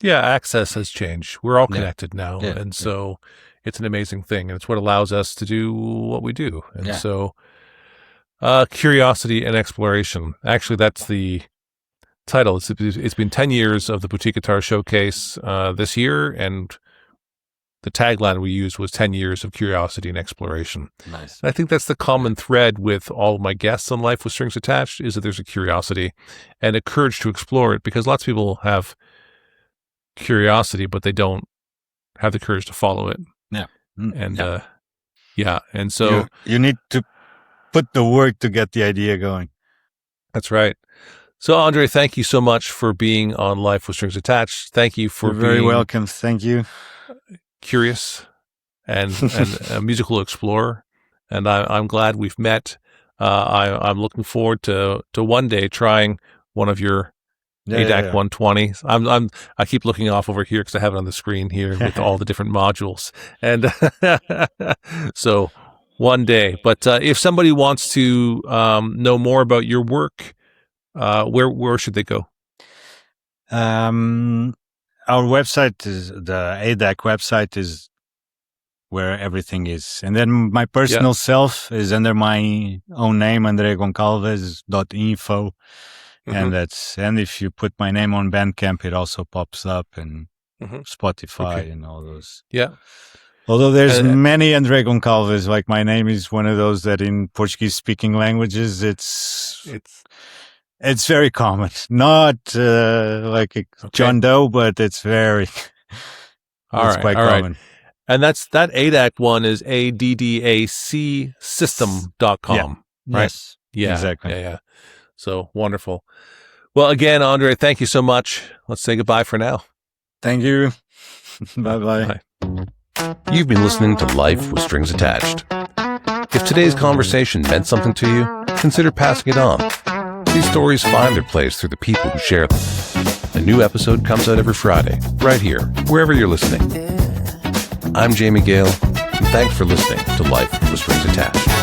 Yeah, access has changed. We're all connected now. And so it's an amazing thing. And it's what allows us to do what we do. And so curiosity and exploration. Actually, that's the title. It's been 10 years of the Boutique Guitar Showcase this year. And the tagline we used was 10 years of curiosity and exploration. Nice. And I think that's the common thread with all of my guests on Life with Strings Attached, is that there's a curiosity and a courage to explore it, because lots of people have curiosity, but they don't have the courage to follow it. And so you need to put the work to get the idea going. That's right. So, Andre, thank you so much for being on Life with Strings Attached. Thank you for You're very being welcome. Thank you. Curious and a musical explorer. And I'm glad we've met. I'm looking forward to one day trying one of your ADDAC 120s. I keep looking off over here because I have it on the screen here with all the different modules. And so one day. But if somebody wants to know more about your work, where should they go? Our website is the ADDAC website is where everything is. And then my personal self is under my own name, André Gonçalves.info. And if you put my name on Bandcamp, it also pops up, and Spotify and all those. Yeah. Although there's many André Gonçalves, like my name is one of those that in Portuguese speaking languages, it's very common. Not like a John Doe, but it's very, quite common. Right. And that ADDAC one is ADDAC system.com, right? Yes. Yeah. Exactly. Yeah. So wonderful. Well, again, Andre, thank you so much. Let's say goodbye for now. Thank you. Bye-bye. Bye. You've been listening to Life with Strings Attached. If today's conversation meant something to you, consider passing it on. These stories find their place through the people who share them. A new episode comes out every Friday, right here, wherever you're listening. I'm Jamie Gale, and thanks for listening to Life with Strings Attached.